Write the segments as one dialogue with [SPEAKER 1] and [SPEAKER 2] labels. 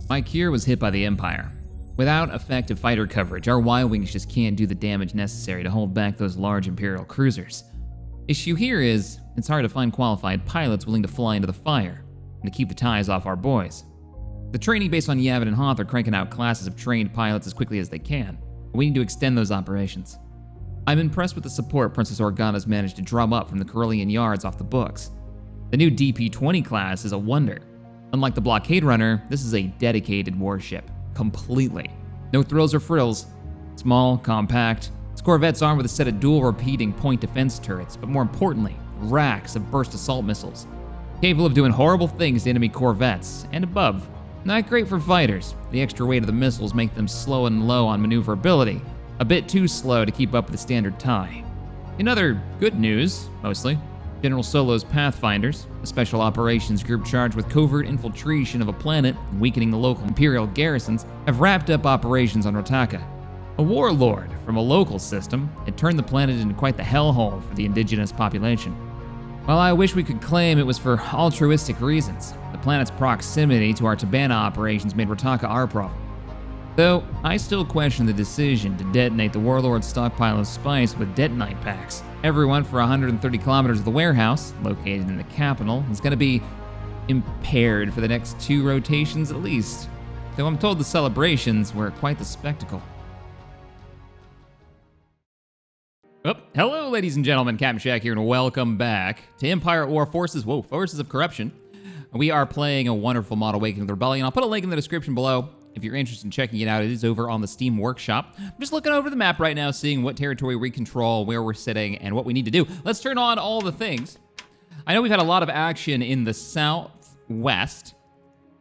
[SPEAKER 1] My Cure was hit by the Empire. Without effective fighter coverage, our Y-Wings just can't do the damage necessary to hold back those large Imperial cruisers. Issue here is, it's hard to find qualified pilots willing to fly into the fire, and to keep the ties off our boys. The training base on Yavin and Hoth are cranking out classes of trained pilots as quickly as they can, but we need to extend those operations. I'm impressed with the support Princess Organa's managed to drum up from the Carillion yards off the books. The new DP-20 class is a wonder. Unlike the Blockade Runner, this is a dedicated warship, completely. No thrills or frills. Small, compact. This corvette's armed with a set of dual repeating point defense turrets, but more importantly, racks of burst assault missiles. Capable of doing horrible things to enemy corvettes, and above. Not great for fighters. The extra weight of the missiles make them slow and low on maneuverability, a bit too slow to keep up with the standard TIE. In other good news, mostly, General Solo's Pathfinders, a special operations group charged with covert infiltration of a planet and weakening the local Imperial garrisons, have wrapped up operations on Rotaka. A warlord from a local system had turned the planet into quite the hellhole for the indigenous population. While I wish we could claim it was for altruistic reasons, the planet's proximity to our Tabana operations made Rotaka our problem. Though, I still question the decision to detonate the warlord's stockpile of spice with detonite packs. Everyone for 130 kilometers of the warehouse, located in the capital, is going to be impaired for the next 2 rotations at least. Though I'm told the celebrations were quite the spectacle. Oh, hello, ladies and gentlemen, Captain Shack here, and welcome back to Empire at War Forces of Corruption. We are playing a wonderful mod, Awakening the Rebellion. I'll put a link in the description below. If you're interested in checking it out, it is over on the Steam Workshop. I'm just looking over the map right now, seeing what territory we control, where we're sitting, and what we need to do. Let's turn on all the things. I know we've had a lot of action in the southwest,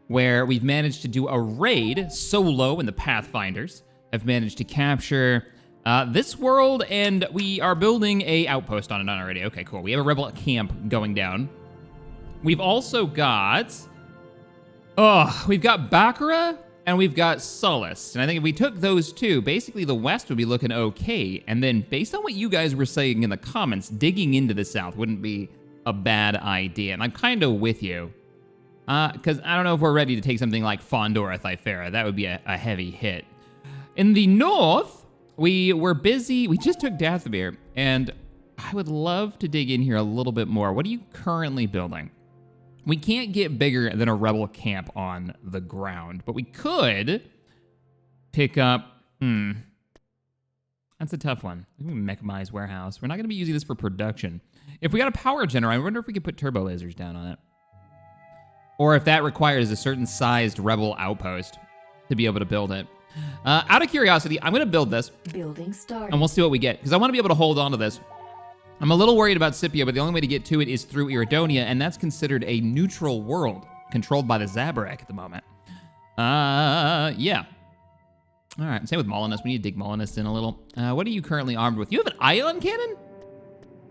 [SPEAKER 1] where we've managed to do a raid solo in the Pathfinders, have managed to capture this world, and we are building a outpost on it already. Okay, cool. We have a rebel camp going down. We've also got... we've got Bakura, and we've got Sullust. And I think if we took those two, basically the west would be looking okay. And then based on what you guys were saying in the comments, digging into the south wouldn't be a bad idea. And I'm kind of with you. Because I don't know if we're ready to take something like Fondor or Thyfera. That would be a heavy hit. In the north, we were busy. We just took Dathomir. And I would love to dig in here a little bit more. What are you currently building? We can't get bigger than a rebel camp on the ground, but we could pick up, that's a tough one. Mechanized warehouse. We're not gonna be using this for production. If we got a power generator, I wonder if we could put turbo lasers down on it. Or if that requires a certain sized rebel outpost to be able to build it. Out of curiosity, I'm gonna build this.
[SPEAKER 2] Building started.
[SPEAKER 1] And we'll see what we get, because I wanna be able to hold on to this. I'm a little worried about Scipio, but the only way to get to it is through Iridonia, and that's considered a neutral world, controlled by the Zabarak at the moment. Yeah. All right, same with Molinus. We need to dig Molinus in a little. What are you currently armed with? You have an ion cannon?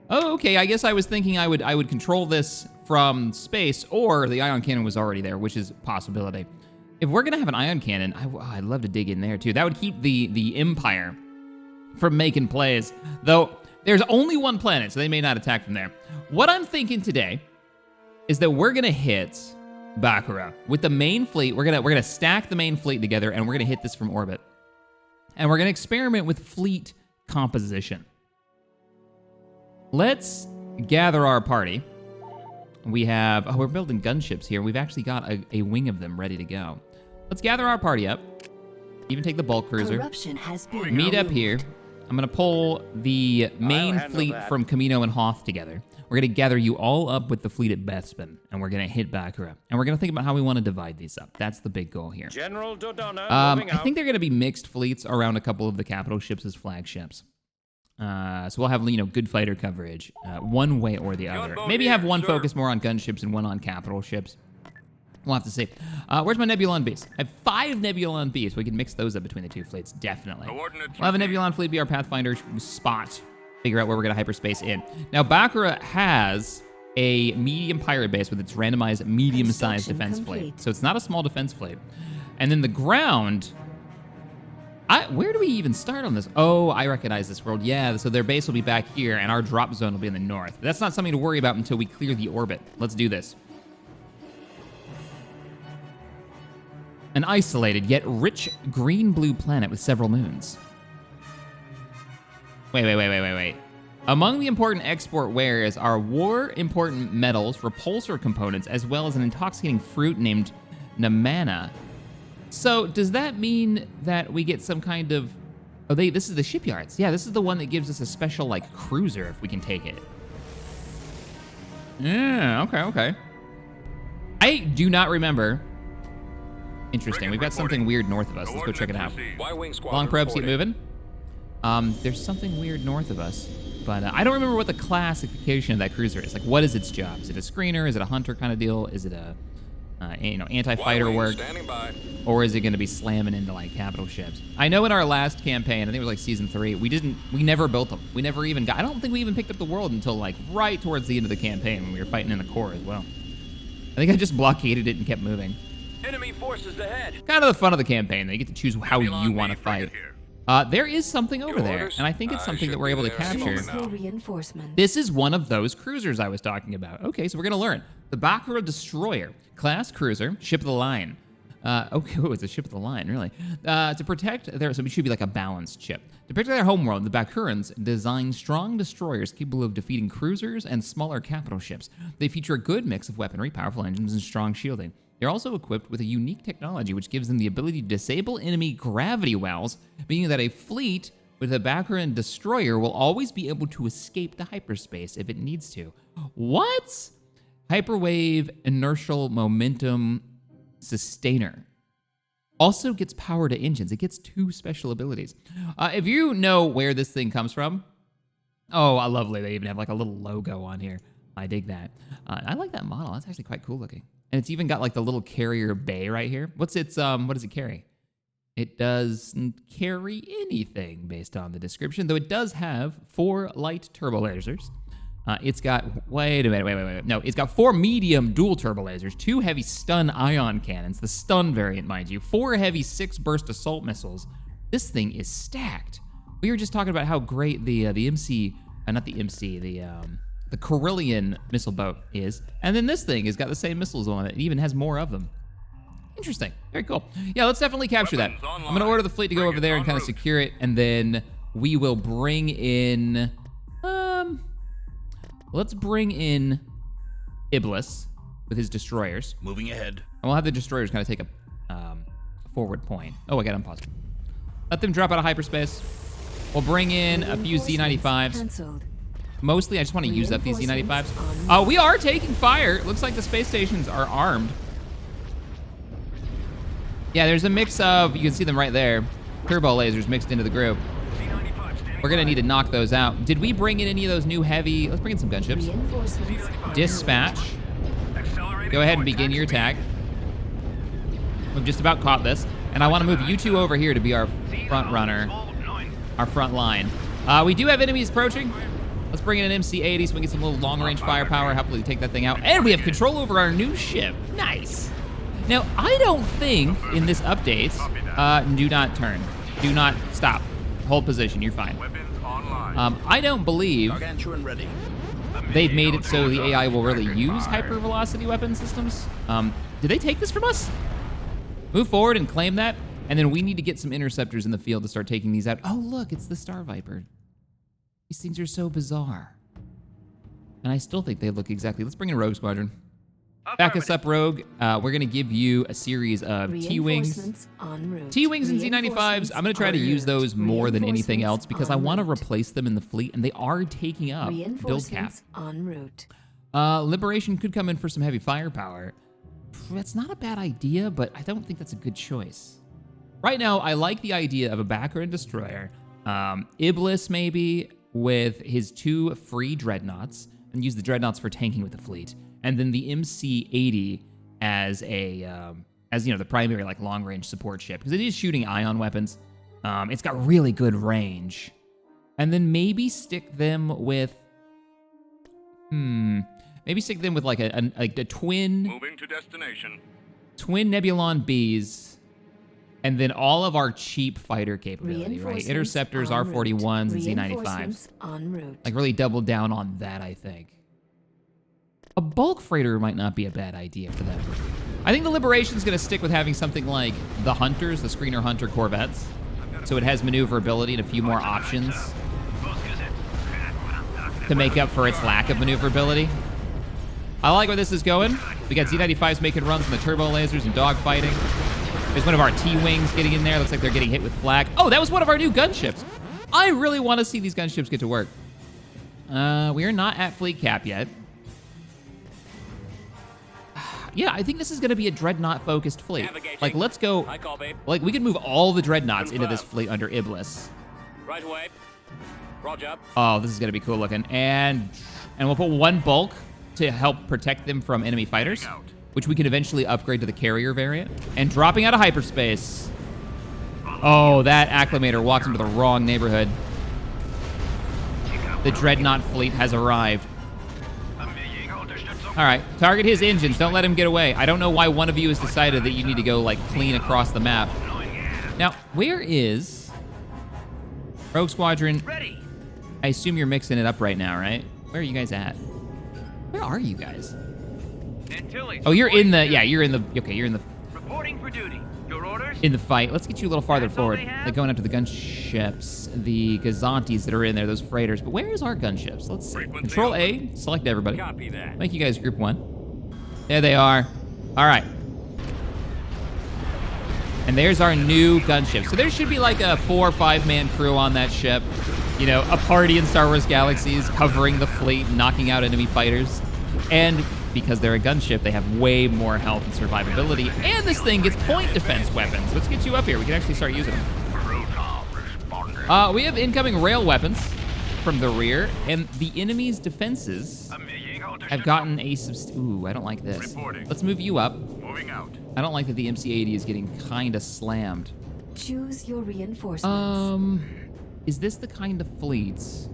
[SPEAKER 1] Oh, okay, I guess I was thinking I would control this from space, or the ion cannon was already there, which is a possibility. If we're gonna have an ion cannon, I'd love to dig in there too. That would keep the Empire from making plays, though. There's only one planet, so they may not attack from there. What I'm thinking today is that we're gonna hit Bakura with the main fleet. We're gonna stack the main fleet together, and we're gonna hit this from orbit. And we're gonna experiment with fleet composition. Let's gather our party. We have, we're building gunships here. We've actually got a wing of them ready to go. Let's gather our party up. Even take the bulk cruiser.
[SPEAKER 2] Corruption has been
[SPEAKER 1] Meet up
[SPEAKER 2] removed.
[SPEAKER 1] here. I'm gonna pull the main fleet from Camino and Hoth together. We're gonna gather you all up with the fleet at Bethspan, and we're gonna hit Bakura. And we're gonna think about how we wanna divide these up. That's the big goal here.
[SPEAKER 3] General Dodonna,
[SPEAKER 1] I think they're gonna be mixed fleets around a couple of the capital ships as flagships. So we'll have, good fighter coverage, one way or the other. Maybe have one focus more on gunships and one on capital ships. We'll have to see. Where's my Nebulon beast? I have 5 Nebulon beasts. We can mix those up between the 2 fleets, definitely. We'll have a Nebulon fleet be our Pathfinder spot. Figure out where we're gonna hyperspace in. Now, Bakura has a medium pirate base with its randomized medium-sized defense fleet. So it's not a small defense fleet. And then the ground, where do we even start on this? Oh, I recognize this world. Yeah, so their base will be back here, and our drop zone will be in the north. That's not something to worry about until we clear the orbit. Let's do this. An isolated yet rich green-blue planet with several moons. Wait. Among the important export wares are war-important metals, repulsor components, as well as an intoxicating fruit named Namana. So does that mean that we get some kind of... Oh, this is the shipyards. Yeah, this is the one that gives us a special, like, cruiser if we can take it. Yeah, okay. I do not remember. Interesting. We've got something weird north of us. Let's go check it out. Long probes, keep moving. There's something weird north of us. But I don't remember what the classification of that cruiser is. Like, what is its job? Is it a screener? Is it a hunter kind of deal? Is it a, anti-fighter work? Or is it going to be slamming into, like, capital ships? I know in our last campaign, I think it was, like, Season 3, we never built them. We never even I don't think we even picked up the world until, like, right towards the end of the campaign when we were fighting in the core as well. I think I just blockaded it and kept moving.
[SPEAKER 3] Enemy forces ahead.
[SPEAKER 1] Kind of the fun of the campaign, though. You get to choose how you want to fight. There is something over there, and I think it's something that we're able to capture. This is one of those cruisers I was talking about. Okay, so we're going to learn. The Bakura Destroyer, class cruiser, ship of the line. Okay, it's a ship of the line, really. To protect so it should be like a balanced ship. To protect their homeworld, the Bakurans design strong destroyers capable of defeating cruisers and smaller capital ships. They feature a good mix of weaponry, powerful engines, and strong shielding. They're also equipped with a unique technology which gives them the ability to disable enemy gravity wells, meaning that a fleet with a Bakuran destroyer will always be able to escape to hyperspace if it needs to. What? Hyperwave inertial momentum sustainer. Also gets power to engines. It gets 2 special abilities. If you know where this thing comes from, oh, lovely. They even have like a little logo on here. I dig that. I like that model. That's actually quite cool looking. And it's even got like the little carrier bay right here. What does it carry? It doesn't carry anything based on the description, though it does have 4 light turbo lasers. It's got, wait a minute. No, it's got 4 medium dual turbo lasers, 2 heavy stun ion cannons, the stun variant, mind you, 4 heavy 6-burst assault missiles. This thing is stacked. We were just talking about how great the Carillion missile boat is. And then this thing has got the same missiles on it. It even has more of them. Interesting. Very cool. Yeah, let's definitely capture that. I'm going to order the fleet to go over there and kind of secure it. And then we will bring in... let's bring in Iblis with his destroyers.
[SPEAKER 3] Moving ahead.
[SPEAKER 1] And we'll have the destroyers kind of take a forward point. Oh, I got unpaused. Let them drop out of hyperspace. We'll bring in a few Z95s. Mostly, I just want to use up these Z95s. We are taking fire. It looks like the space stations are armed. Yeah, there's a mix of, you can see them right there, turbo lasers mixed into the group. We're going to need to knock those out. Did we bring in any of those new heavy, let's bring in some gunships. Dispatch. Go ahead and begin your attack. We've just about caught this. And I want to move you 2 over here to be our front runner, our front line. We do have enemies approaching. Let's bring in an MC-80 so we can get some little long-range firepower, hopefully take that thing out. And we have control over our new ship. Nice. Now, I don't think in this update, do not turn. Do not stop. Hold position. You're fine. I don't believe they've made it so the AI will really use hypervelocity weapon systems. Did they take this from us? Move forward and claim that. And then we need to get some interceptors in the field to start taking these out. Oh, look, it's the Star Viper. These things are so bizarre. And I still think they look exactly... Let's bring in Rogue Squadron. Back us up, Rogue. We're going to give you a series of T-Wings. T-Wings and Z95s. I'm going to try to use those more than anything else because I want to replace them in the fleet, and they are taking up build cap. Liberation could come in for some heavy firepower. That's not a bad idea, but I don't think that's a good choice. Right now, I like the idea of a Bakuran destroyer. Iblis, maybe, with his 2 free dreadnoughts, and use the dreadnoughts for tanking with the fleet. And then the MC-80 as the primary like long-range support ship, because it is shooting ion weapons. It's got really good range. And then maybe stick them with like a twin.
[SPEAKER 3] Moving to destination.
[SPEAKER 1] Twin Nebulon Bs. And then all of our cheap fighter capability, right? Interceptors, R41s, and Z95s. Like really double down on that, I think. A bulk freighter might not be a bad idea for them. I think the Liberation's gonna stick with having something like the Hunters, the Screener Hunter corvettes. So it has maneuverability and a few more options to make up for its lack of maneuverability. I like where this is going. We got Z95s making runs on the turbo lasers and dogfighting. There's one of our T-Wings getting in there. Looks like they're getting hit with flak. Oh, that was one of our new gunships. I really want to see these gunships get to work. We are not at fleet cap yet. Yeah, I think this is going to be a Dreadnought-focused fleet.
[SPEAKER 3] Navigating.
[SPEAKER 1] Like, let's go.
[SPEAKER 3] Hi, call, babe.
[SPEAKER 1] Like, we can move all the Dreadnoughts into this
[SPEAKER 3] Confirmed.
[SPEAKER 1] fleet under Iblis.
[SPEAKER 3] Right away. Roger.
[SPEAKER 1] Oh, this is going to be cool looking. And we'll put one bulk to help protect them from enemy fighters,
[SPEAKER 3] Out.
[SPEAKER 1] which we can eventually upgrade to the carrier variant. And dropping out of hyperspace. Oh, that Acclimator walks into the wrong neighborhood. The Dreadnought fleet has arrived. All right, target his engines. Don't let him get away. I don't know why one of you has decided that you need to go, like, clean across the map. Now, where is Rogue Squadron?
[SPEAKER 3] Ready.
[SPEAKER 1] I assume you're mixing it up right now, right? Where are you guys at? Where are you guys?
[SPEAKER 3] Antilles.
[SPEAKER 1] Oh, you're in the, yeah, you're in the, okay, you're in the
[SPEAKER 3] Reporting for duty. Your orders?
[SPEAKER 1] in the fight. Let's get you a little farther
[SPEAKER 3] That's all
[SPEAKER 1] forward.
[SPEAKER 3] they have?
[SPEAKER 1] Like going after the gunships, the Gazantis that are in there, those freighters. But where is our gunships? Let's see.
[SPEAKER 3] Frequency
[SPEAKER 1] Control A,
[SPEAKER 3] open.
[SPEAKER 1] select everybody.
[SPEAKER 3] Copy that.
[SPEAKER 1] Make you guys group 1. There they are. All right. And there's our new gunship. So there should be like a 4 or 5-man crew on that ship. You know, a party in Star Wars Galaxies covering the fleet, knocking out enemy fighters. And because they're a gunship, they have way more health and survivability. And this thing gets point defense weapons. Let's get you up here. We can actually start using them. We have incoming rail weapons from the rear, and the enemy's defenses have gotten a Ooh, I don't like this.
[SPEAKER 3] Reporting.
[SPEAKER 1] Let's move you up.
[SPEAKER 3] Moving out.
[SPEAKER 1] I don't like that the MC-80 is getting kinda slammed.
[SPEAKER 2] Choose your reinforcements.
[SPEAKER 1] Is this the kind of fleets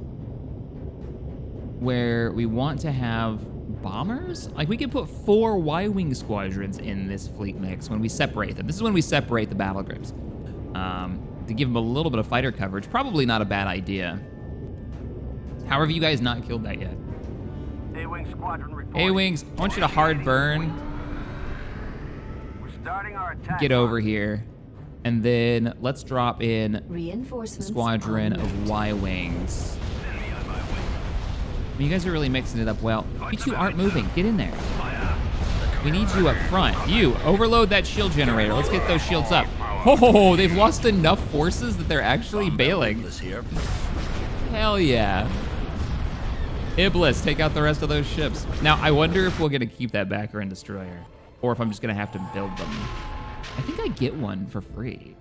[SPEAKER 1] where we want to have bombers? Like, we could put 4 Y-Wing squadrons in this fleet mix when we separate them. This is when we separate the battle groups. To give them a little bit of fighter coverage. Probably not a bad idea. How have you guys not killed that yet?
[SPEAKER 3] A-Wing squadron reporting.
[SPEAKER 1] A-Wings, I want you to hard burn.
[SPEAKER 3] We're starting our attack.
[SPEAKER 1] Get over here. And then let's drop in a
[SPEAKER 2] Reinforcements.
[SPEAKER 1] squadron
[SPEAKER 2] en route.
[SPEAKER 1] of Y-Wings. You guys are really mixing it up well. You two aren't moving. Get in there. We need you up front. You, overload that shield generator. Let's get those shields up. Oh, they've lost enough forces that they're actually bailing. Hell yeah. Iblis, take out the rest of those ships. Now, I wonder if we're going to keep that backer and destroyer, or if I'm just going to have to build them. I think I get one for free.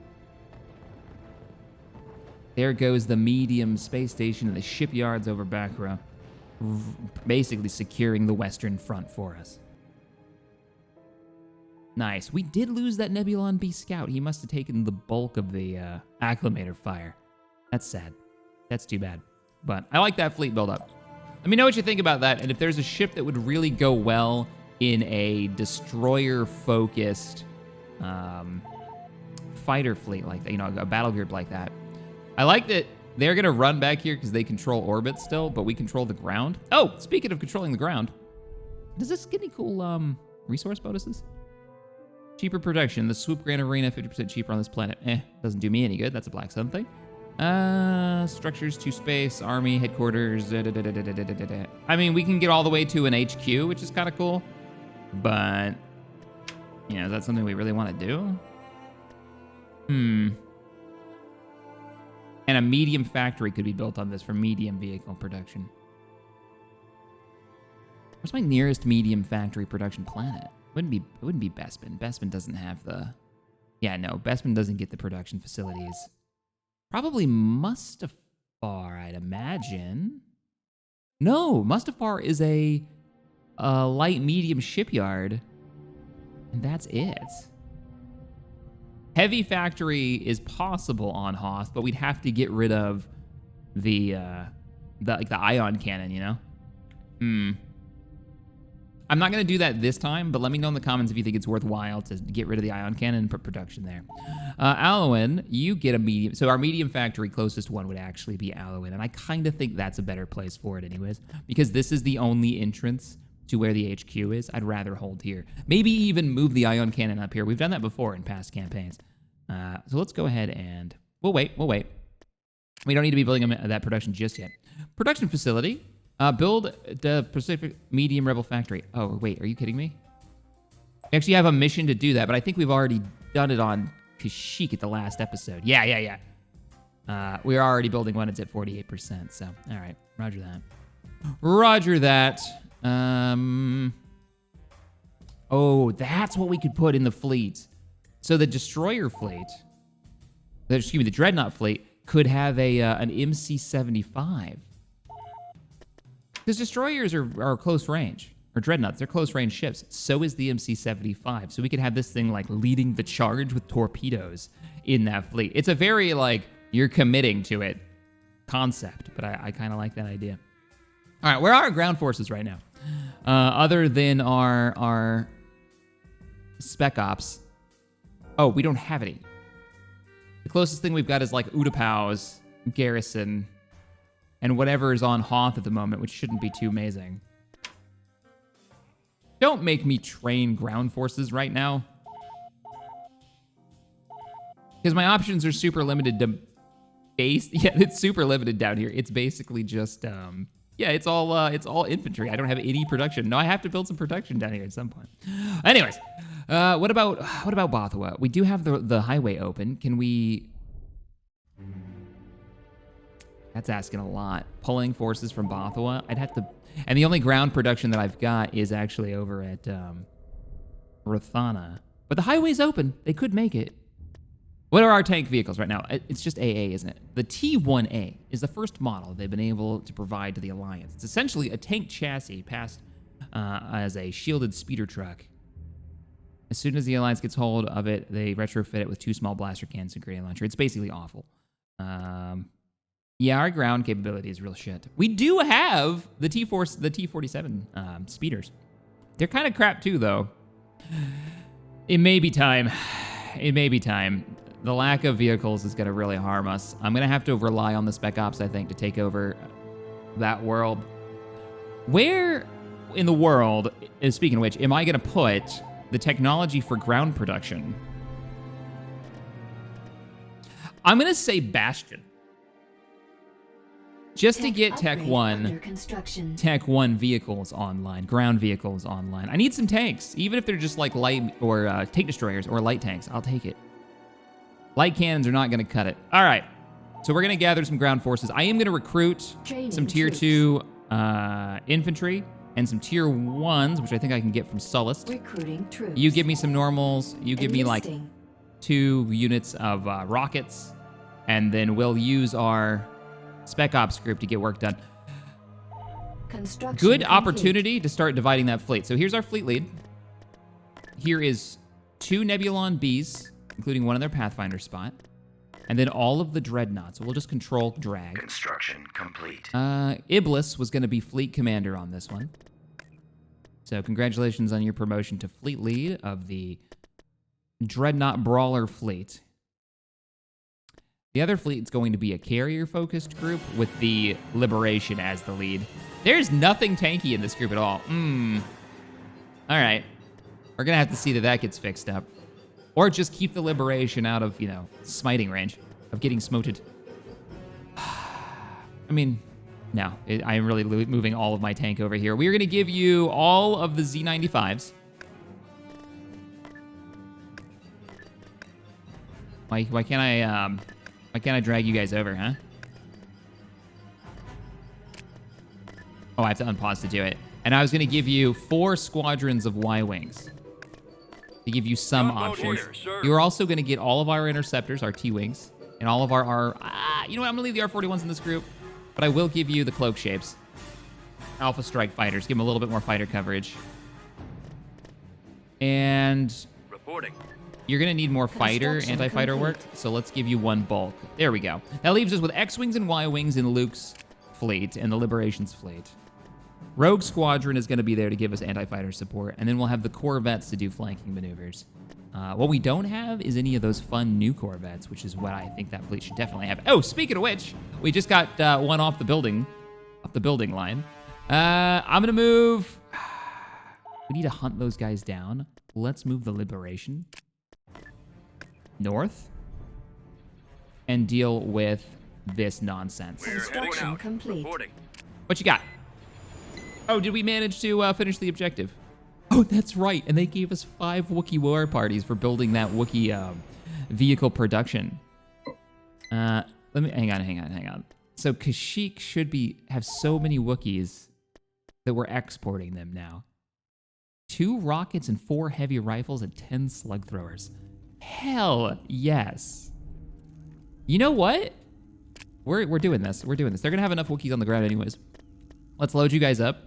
[SPEAKER 1] There goes the medium space station and the shipyards over back row, basically securing the Western Front for us. Nice. We did lose that Nebulon B Scout. He must have taken the bulk of the Acclimator fire. That's sad. That's too bad. But I like that fleet buildup. Let me know what you think about that, and if there's a ship that would really go well in a destroyer-focused fighter fleet like that, you know, a battle group like that. I like that they're going to run back here because they control orbit still, but we control the ground. Oh, speaking of controlling the ground, does this get any cool resource bonuses? Cheaper production. The Swoop Grand Arena, 50% cheaper on this planet. Doesn't do me any good. That's a Black Sun thing. Structures to space, army, headquarters. I mean, we can get all the way to an HQ, which is kind of cool. But, you know, is that something we really want to do? And a medium factory could be built on this for medium vehicle production. Where's my nearest medium factory production planet? It wouldn't be Bespin. Bespin doesn't have the... Yeah, no, Bespin doesn't get the production facilities. Probably Mustafar, I'd imagine. No, Mustafar is a light medium shipyard, and that's it. Heavy factory is possible on Hoth, but we'd have to get rid of the ion cannon, you know? I'm not going to do that this time, but let me know in the comments if you think it's worthwhile to get rid of the ion cannon and put production there. Allowen, you get a medium. So our medium factory closest one would actually be Allowen, and I kind of think that's a better place for it anyways, because this is the only entrance to where the HQ is. I'd rather hold here. Maybe even move the ion cannon up here. We've done that before in past campaigns. So let's go ahead and we'll wait. We don't need to be building that production just yet. Production facility. Build the Pacific Medium Rebel Factory. Oh, wait, are you kidding me? We actually have a mission to do that, but I think we've already done it on Kashyyyk at the last episode. Yeah. We're already building one. It's at 48%, so all right. Roger that. Oh, that's what we could put in the fleet. So the destroyer fleet, the dreadnought fleet, could have an MC-75. Because destroyers are close range, or dreadnoughts, they're close range ships. So is the MC-75. So we could have this thing like leading the charge with torpedoes in that fleet. It's a very like, you're committing to it concept, but I kind of like that idea. All right, where are our ground forces right now? Other than our spec ops. Oh, we don't have any. The closest thing we've got is like Utapau's garrison and whatever is on Hoth at the moment, which shouldn't be too amazing. Don't make me train ground forces right now, because my options are super limited to base. Yeah, it's super limited down here. It's basically just yeah, it's all infantry. I don't have any production. No, I have to build some production down here at some point. Anyways, what about Bothwa? We do have the highway open. Can we? That's asking a lot. Pulling forces from Bothwa. I'd have to, and the only ground production that I've got is actually over at Rothana. But the highway's open. They could make it. What are our tank vehicles right now? It's just AA, isn't it? The T-1A is the first model they've been able to provide to the Alliance. It's essentially a tank chassis passed as a shielded speeder truck. As soon as the Alliance gets hold of it, they retrofit it with 2 small blaster cans and grenade launcher. It's basically awful. Yeah, our ground capability is real shit. We do have the T-47 speeders. They're kind of crap too, though. It may be time. It may be time. The lack of vehicles is going to really harm us. I'm going to have to rely on the Spec Ops, I think, to take over that world. Where in the world, speaking of which, am I going to put the technology for ground production? I'm going to say Bastion. Just to get Tech 1 vehicles online, ground vehicles online. I need some tanks, even if they're just like light or tank destroyers or light tanks. I'll take it. Light cannons are not going to cut it. All right, so we're going to gather some ground forces. I am going to recruit some Tier 2 infantry and some Tier 1s, which I think I can get from Sullust.
[SPEAKER 2] Recruiting troops.
[SPEAKER 1] You give me some normals. You give me like 2 units of rockets, and then we'll use our Spec Ops group to get work done. Good opportunity to start dividing that fleet. So here's our fleet lead. Here is 2 Nebulon Bs, including one in their Pathfinder spot, and then all of the dreadnoughts. So we'll just control drag.
[SPEAKER 3] Construction complete.
[SPEAKER 1] Iblis was going to be fleet commander on this one. So congratulations on your promotion to fleet lead of the Dreadnought Brawler fleet. The other fleet's going to be a carrier-focused group with the Liberation as the lead. There's nothing tanky in this group at all. All right. We're going to have to see that gets fixed up. Or just keep the Liberation out of, smiting range, of getting smoted. I mean, no. I'm really moving all of my tank over here. We are going to give you all of the Z95s. Why can't I drag you guys over, huh? Oh, I have to unpause to do it. And I was going to give you 4 squadrons of Y-Wings to give you some options. You're also going to get all of our interceptors, our T-Wings, and all of our you know what? I'm going to leave the R-41s in this group, but I will give you the cloak shapes. Alpha Strike fighters. Give them a little bit more fighter coverage. And
[SPEAKER 3] Reporting.
[SPEAKER 1] you're going to need more fighter, anti-fighter work, so let's give you 1 bulk. There we go. That leaves us with X-Wings and Y-Wings in Luke's fleet and the Liberation's fleet. Rogue Squadron is going to be there to give us anti-fighter support, and then we'll have the Corvettes to do flanking maneuvers. What we don't have is any of those fun new Corvettes, which is what I think that fleet should definitely have. Oh, speaking of which, we just got one off the building line. I'm going to move... We need to hunt those guys down. Let's move the Liberation north and deal with this nonsense.
[SPEAKER 2] Construction complete.
[SPEAKER 1] What you got? Oh, did we manage to finish the objective? Oh, that's right. And they gave us 5 Wookiee war parties for building that Wookiee vehicle production. Let me hang on. So Kashyyyk should have so many Wookiees that we're exporting them now. 2 rockets and 4 heavy rifles and 10 slug throwers. Hell yes. You know what? We're doing this. We're doing this. They're gonna have enough Wookiees on the ground anyways. Let's load you guys up.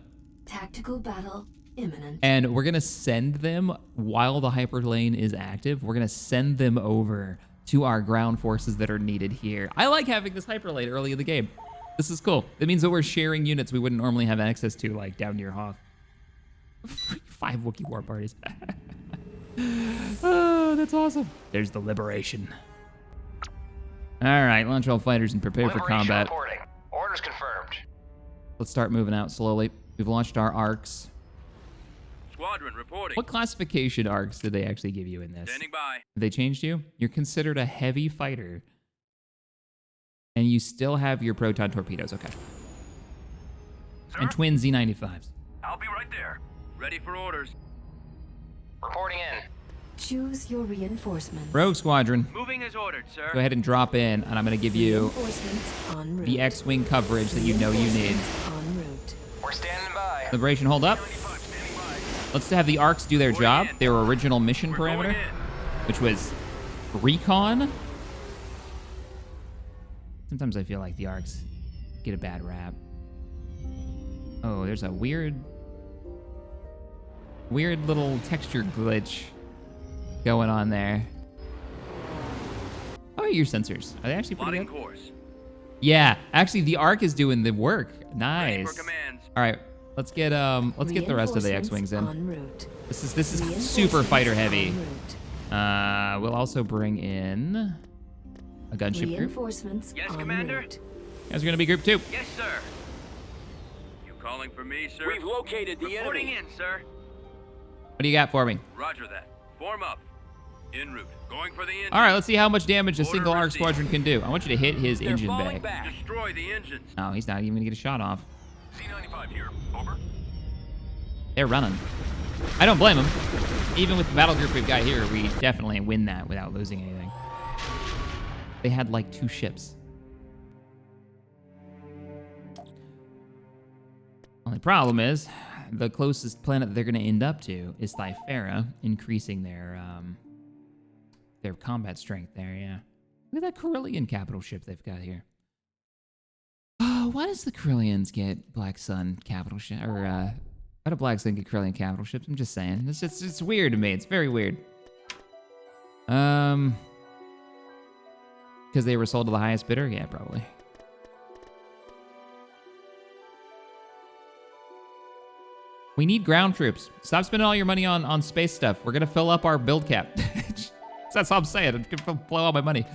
[SPEAKER 2] Tactical battle imminent.
[SPEAKER 1] And we're gonna send them while the hyperlane is active. We're gonna send them over to our ground forces that are needed here. I like having this hyperlane early in the game. This is cool. It means that we're sharing units we wouldn't normally have access to, like down near Hoth. 5 Wookiee war parties. Oh, that's awesome. There's the Liberation. All right, launch all fighters and prepare for combat.
[SPEAKER 3] Reporting. Orders confirmed.
[SPEAKER 1] Let's start moving out slowly. We've launched our arcs.
[SPEAKER 3] Squadron reporting.
[SPEAKER 1] What classification arcs did they actually give you in this?
[SPEAKER 3] Standing by.
[SPEAKER 1] Have they changed you? You're considered a heavy fighter. And you still have your proton torpedoes, okay.
[SPEAKER 3] Sir?
[SPEAKER 1] And twin Z95s.
[SPEAKER 3] I'll be right there. Ready for orders. Reporting in.
[SPEAKER 2] Choose your reinforcements.
[SPEAKER 1] Rogue Squadron,
[SPEAKER 3] Moving as ordered, sir.
[SPEAKER 1] go ahead and drop in, and I'm gonna give you
[SPEAKER 2] Reinforcements en route.
[SPEAKER 1] the X-Wing coverage that you know you need.
[SPEAKER 2] Reinforcements en route.
[SPEAKER 3] We're standing by.
[SPEAKER 1] Liberation, hold up.
[SPEAKER 3] 75 standing by.
[SPEAKER 1] Let's have the arcs do their
[SPEAKER 3] Going
[SPEAKER 1] job,
[SPEAKER 3] in.
[SPEAKER 1] their original mission
[SPEAKER 3] We're going
[SPEAKER 1] parameter,
[SPEAKER 3] in.
[SPEAKER 1] which was recon. Sometimes I feel like the arcs get a bad rap. Oh, there's a weird little texture glitch going on there. How are your sensors? Are they actually pretty
[SPEAKER 3] Plotting
[SPEAKER 1] good?
[SPEAKER 3] course.
[SPEAKER 1] Yeah, actually the arc is doing the work.
[SPEAKER 3] Ready
[SPEAKER 1] Nice.
[SPEAKER 3] for commands.
[SPEAKER 1] All right, let's get the rest of the X-Wings in.
[SPEAKER 2] En route.
[SPEAKER 1] This is super
[SPEAKER 2] Reinforcements
[SPEAKER 1] fighter heavy.
[SPEAKER 2] en route.
[SPEAKER 1] We'll also bring in a gunship group.
[SPEAKER 2] Reinforcements
[SPEAKER 3] Yes,
[SPEAKER 2] en
[SPEAKER 3] Commander.
[SPEAKER 2] route.
[SPEAKER 1] You guys are gonna be group 2.
[SPEAKER 3] Yes, sir. You calling for me, sir?
[SPEAKER 4] We've located the
[SPEAKER 3] Reporting
[SPEAKER 4] enemy.
[SPEAKER 3] in, sir.
[SPEAKER 1] What do you got for me?
[SPEAKER 3] Roger that. Form up. En route. Going for the engine.
[SPEAKER 1] All right, let's see how much damage a
[SPEAKER 3] Order
[SPEAKER 1] single arc
[SPEAKER 3] received.
[SPEAKER 1] squadron can do. I want you to hit his
[SPEAKER 4] They're
[SPEAKER 1] engine
[SPEAKER 4] falling
[SPEAKER 1] bay.
[SPEAKER 4] back.
[SPEAKER 3] Destroy the engines.
[SPEAKER 1] Oh, he's not even gonna get a shot off.
[SPEAKER 3] C-95 here. Over.
[SPEAKER 1] They're running. I don't blame them. Even with the battle group we've got here, we definitely win that without losing anything. They had like 2 ships. Only problem is, the closest planet that they're gonna end up to is Thyfera, increasing their combat strength there, yeah. Look at that Corellian capital ship they've got here. Oh, why does the Corellians get Black Sun capital ship, or why do Black Sun get Corellian capital ships? I'm just saying, it's weird to me, it's very weird. Because they were sold to the highest bidder? Yeah, probably. We need ground troops. Stop spending all your money on space stuff. We're gonna fill up our build cap. That's all I'm saying. I'm gonna blow all my money.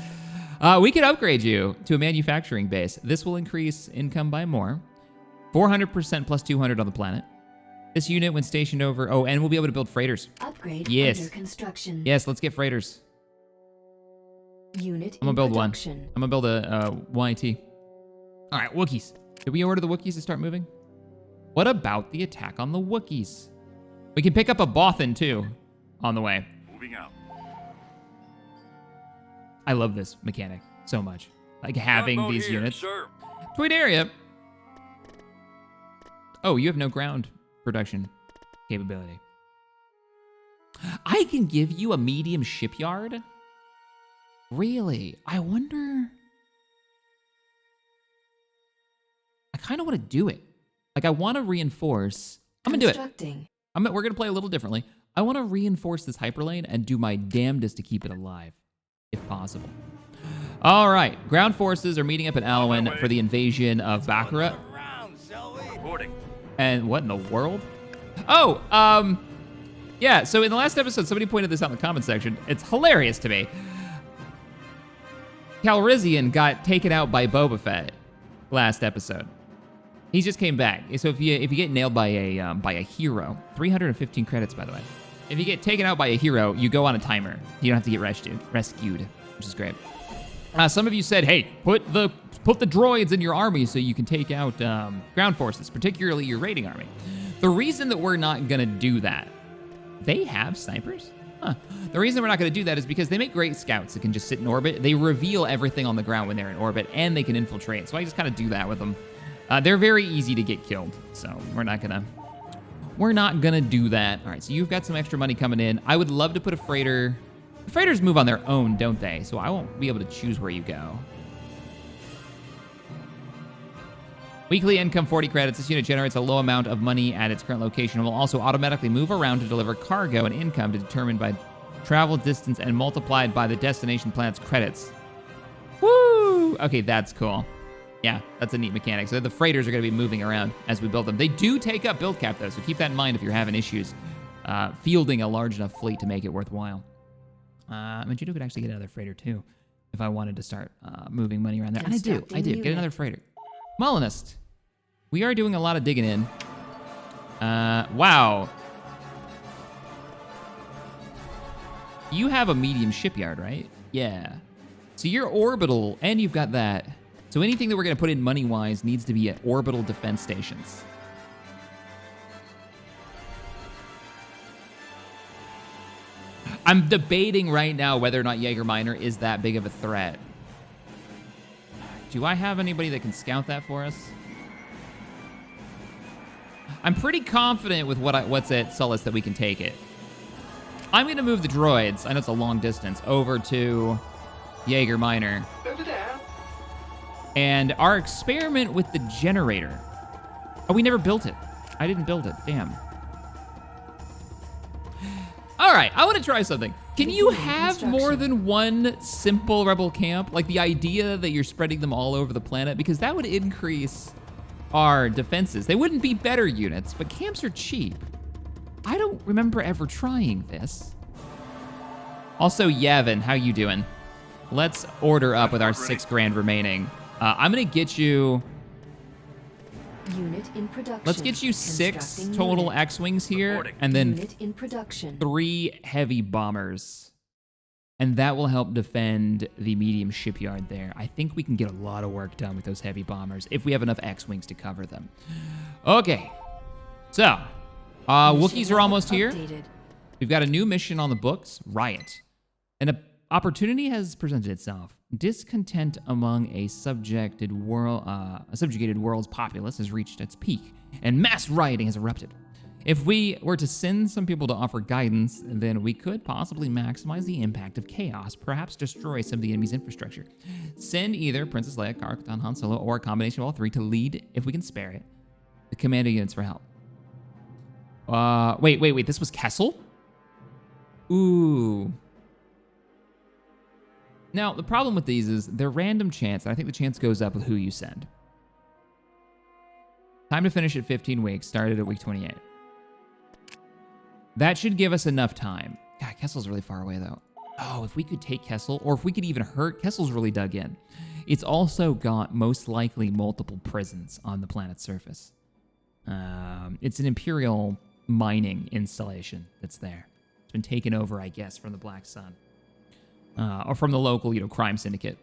[SPEAKER 1] We can upgrade you to a manufacturing base. This will increase income by more. 400% plus 200 on the planet. This unit, when stationed over... Oh, and we'll be able to build freighters.
[SPEAKER 2] Upgrade
[SPEAKER 1] Yes.
[SPEAKER 2] under construction.
[SPEAKER 1] Yes, let's get freighters.
[SPEAKER 2] Unit
[SPEAKER 1] I'm gonna
[SPEAKER 2] in
[SPEAKER 1] build one.
[SPEAKER 2] production.
[SPEAKER 1] I'm gonna build a YT. All right, Wookiees. Did we order the Wookiees to start moving? What about the attack on the Wookiees? We can pick up a Bothan too on the way.
[SPEAKER 3] Moving out.
[SPEAKER 1] I love this mechanic so much. Like having
[SPEAKER 4] Gunboat
[SPEAKER 1] these
[SPEAKER 4] here,
[SPEAKER 1] units.
[SPEAKER 4] Sir.
[SPEAKER 1] Tweet area. Oh, you have no ground production capability. I can give you a medium shipyard? Really? I wonder... I kind of want to do it. Like, I want to reinforce... I'm going to do it.
[SPEAKER 2] Constructing.
[SPEAKER 1] We're going to play a little differently. I want to reinforce this hyperlane and do my damnedest to keep it alive, if possible. All right. Ground forces are meeting up at Alwyn for the invasion of Baccarat.
[SPEAKER 3] Reporting.
[SPEAKER 1] And what in the world? Oh, yeah, so in the last episode, somebody pointed this out in the comment section. It's hilarious to me. Calrissian got taken out by Boba Fett last episode. He just came back. So if you get nailed by a hero, 315 credits, by the way. If you get taken out by a hero, you go on a timer. You don't have to get rescued, which is great. Some of you said, hey, put the droids in your army so you can take out ground forces, particularly your raiding army. The reason that we're not gonna do that, they have snipers? Huh. The reason we're not gonna do that is because they make great scouts that can just sit in orbit. They reveal everything on the ground when they're in orbit, and they can infiltrate. So I just kind of do that with them. They're very easy to get killed, so we're not gonna do that. All right, so you've got some extra money coming in. I would love to put a freighter. The freighters move on their own, don't they? So I won't be able to choose where you go. Weekly income 40 credits. This unit generates a low amount of money at its current location and will also automatically move around to deliver cargo and income determined by travel distance and multiplied by the destination planet's credits. Woo! Okay, that's cool. Yeah, that's a neat mechanic. So the freighters are going to be moving around as we build them. They do take up build cap, though, so keep that in mind if you're having issues fielding a large enough fleet to make it worthwhile. Manchudo could actually get another freighter, too, if I wanted to start moving money around there. And I do. Get another freighter. Molinist. We are doing a lot of digging in. Wow. You have a medium shipyard, right? Yeah. So you're orbital, and you've got that. So anything that we're going to put in money-wise needs to be at orbital defense stations. I'm debating right now whether or not Jägerminer is that big of a threat. Do I have anybody that can scout that for us? I'm pretty confident with what's at Sullust that we can take it. I'm going to move the droids, I know it's a long distance, over to Jägerminer. And our experiment with the generator. Oh, we never built it. I didn't build it. Damn. All right, I want to try something. Can you have more than one simple rebel camp? Like the idea that you're spreading them all over the planet? Because that would increase our defenses. They wouldn't be better units, but camps are cheap. I don't remember ever trying this. Also, Yavin, how you doing? Let's order up with our 6 grand remaining. I'm gonna get you.
[SPEAKER 2] Unit in production.
[SPEAKER 1] Let's get you 6 total X-wings here, and then
[SPEAKER 2] Unit in production.
[SPEAKER 1] 3 heavy bombers, and that will help defend the medium shipyard there. I think we can get a lot of work done with those heavy bombers if we have enough X-wings to cover them. Okay, so Wookiees are almost here. We've got a new mission on the books, Riot, and an opportunity has presented itself. Discontent among a subjugated world's populace has reached its peak, and mass rioting has erupted. If we were to send some people to offer guidance, then we could possibly maximize the impact of chaos, perhaps destroy some of the enemy's infrastructure. Send either Princess Leia, Kar-Katan, Han Solo, or a combination of all 3 to lead, if we can spare it, the commando units for help. Wait, this was Kessel? Ooh. Now, the problem with these is they're random chance, and I think the chance goes up with who you send. Time to finish at 15 weeks, started at week 28. That should give us enough time. God, Kessel's really far away, though. Oh, if we could take Kessel, or if we could even hurt, Kessel's really dug in. It's also got, most likely, multiple prisons on the planet's surface. It's an Imperial mining installation that's there. It's been taken over, I guess, from the Black Sun. Or from the local, crime syndicate.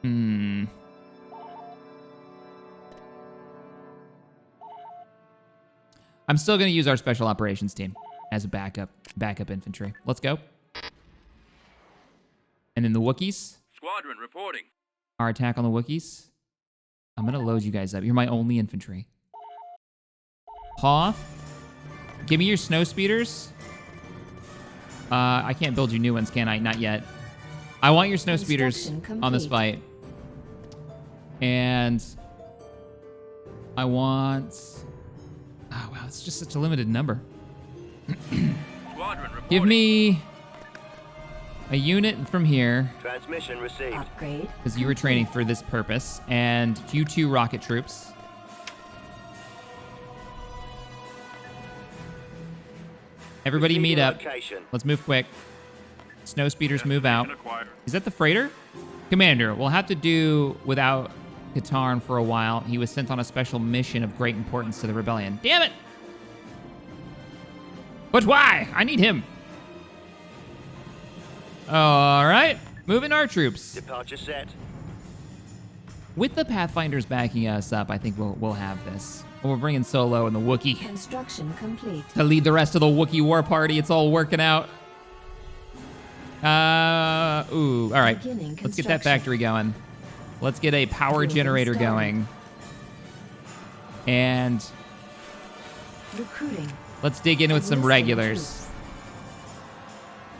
[SPEAKER 1] I'm still going to use our special operations team as a backup infantry. Let's go. And then the Wookiees.
[SPEAKER 3] Squadron reporting.
[SPEAKER 1] Our attack on the Wookiees. I'm going to load you guys up. You're my only infantry. Hoth. Give me your snow speeders. I can't build you new ones, can I? Not yet. I want your snow speeders on this fight. And I want... Oh, wow, it's just such a limited number. Give me a unit from here.
[SPEAKER 3] Transmission received.
[SPEAKER 2] Upgrade.
[SPEAKER 1] Because you were training for this purpose. And you 2 rocket troops. Everybody meet up. Let's move quick. Snow speeders move out. Is that the freighter? Commander, we'll have to do without Katarn for a while. He was sent on a special mission of great importance to the rebellion. Damn it! But why? I need him. All right, moving our troops.
[SPEAKER 3] Departure set.
[SPEAKER 1] With the Pathfinders backing us up, I think we'll have this. We're bringing Solo and the Wookiee
[SPEAKER 2] Construction complete.
[SPEAKER 1] to lead the rest of the Wookiee war party. It's all working out. All right. Let's get that factory going. Let's get a power generator going. And
[SPEAKER 2] Recruiting.
[SPEAKER 1] let's dig in with some regulars.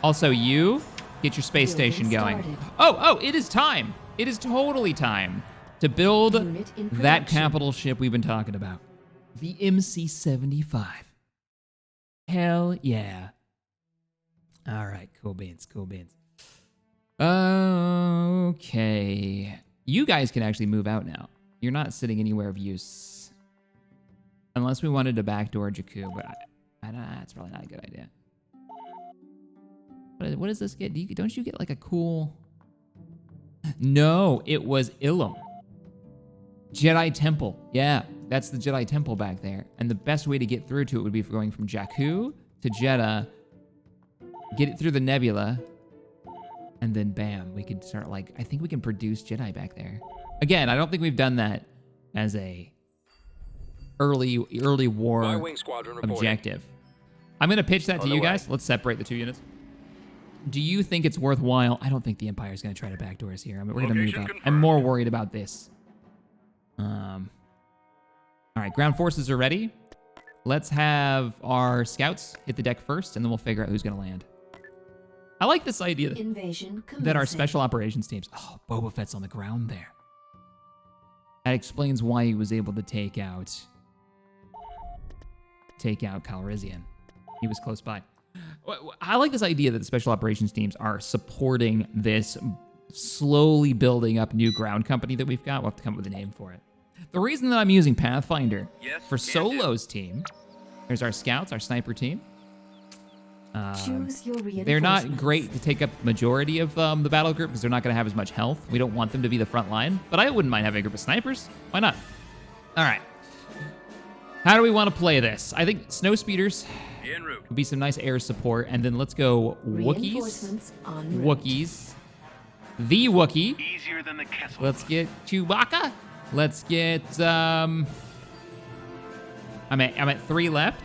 [SPEAKER 1] Also, you get your space station going. Oh, it is time. It is totally time to build
[SPEAKER 2] Unit in
[SPEAKER 1] that
[SPEAKER 2] production.
[SPEAKER 1] capital ship we've been talking about. The MC-75. Hell yeah. All right, cool beans, cool beans. Okay. You guys can actually move out now. You're not sitting anywhere of use. Unless we wanted to backdoor Jakku, but that's probably not a good idea. What does this get? Don't you get like a cool... No, it was Ilum. Jedi Temple. Yeah, that's the Jedi Temple back there. And the best way to get through to it would be going from Jakku to Jeddah, get it through the nebula, and then bam, we could start like, I think we can produce Jedi back there. Again, I don't think we've done that as a early war
[SPEAKER 3] Y-wing squadron reporting.
[SPEAKER 1] objective. I'm gonna pitch that to
[SPEAKER 3] On the
[SPEAKER 1] you
[SPEAKER 3] way.
[SPEAKER 1] guys. Let's separate the two units. Do you think it's worthwhile? I don't think the Empire's gonna try to backdoor us here. I mean, we're gonna move
[SPEAKER 3] Location
[SPEAKER 1] up.
[SPEAKER 3] confirmed.
[SPEAKER 1] I'm more worried about this. All right, ground forces are ready. Let's have our scouts hit the deck first, and then we'll figure out who's gonna land. I like this idea
[SPEAKER 2] Invasion
[SPEAKER 1] that our
[SPEAKER 2] commencing.
[SPEAKER 1] special operations teams... Oh, Boba Fett's on the ground there. That explains why he was able to take out Calrissian. He was close by. I like this idea that the special operations teams are supporting this slowly building up new ground company that we've got. We'll have to come up with a name for it. The reason that I'm using Pathfinder
[SPEAKER 3] Yes,
[SPEAKER 1] for
[SPEAKER 3] can do.
[SPEAKER 1] Solo's team, there's our scouts, our sniper team.
[SPEAKER 2] Choose your reinforcements.
[SPEAKER 1] They're not great to take up the majority of the battle group because they're not going to have as much health. We don't want them to be the front line, but I wouldn't mind having a group of snipers. Why not? All right. How do we want to play this? I think snow speeders
[SPEAKER 3] En route.
[SPEAKER 1] would be some nice air support, and then let's go Wookiees.
[SPEAKER 2] Reinforcements en route.
[SPEAKER 1] Wookiees. The Wookiee.
[SPEAKER 4] Easier than the Kessel.
[SPEAKER 1] Let's get Chewbacca. Let's get I'm at 3 left.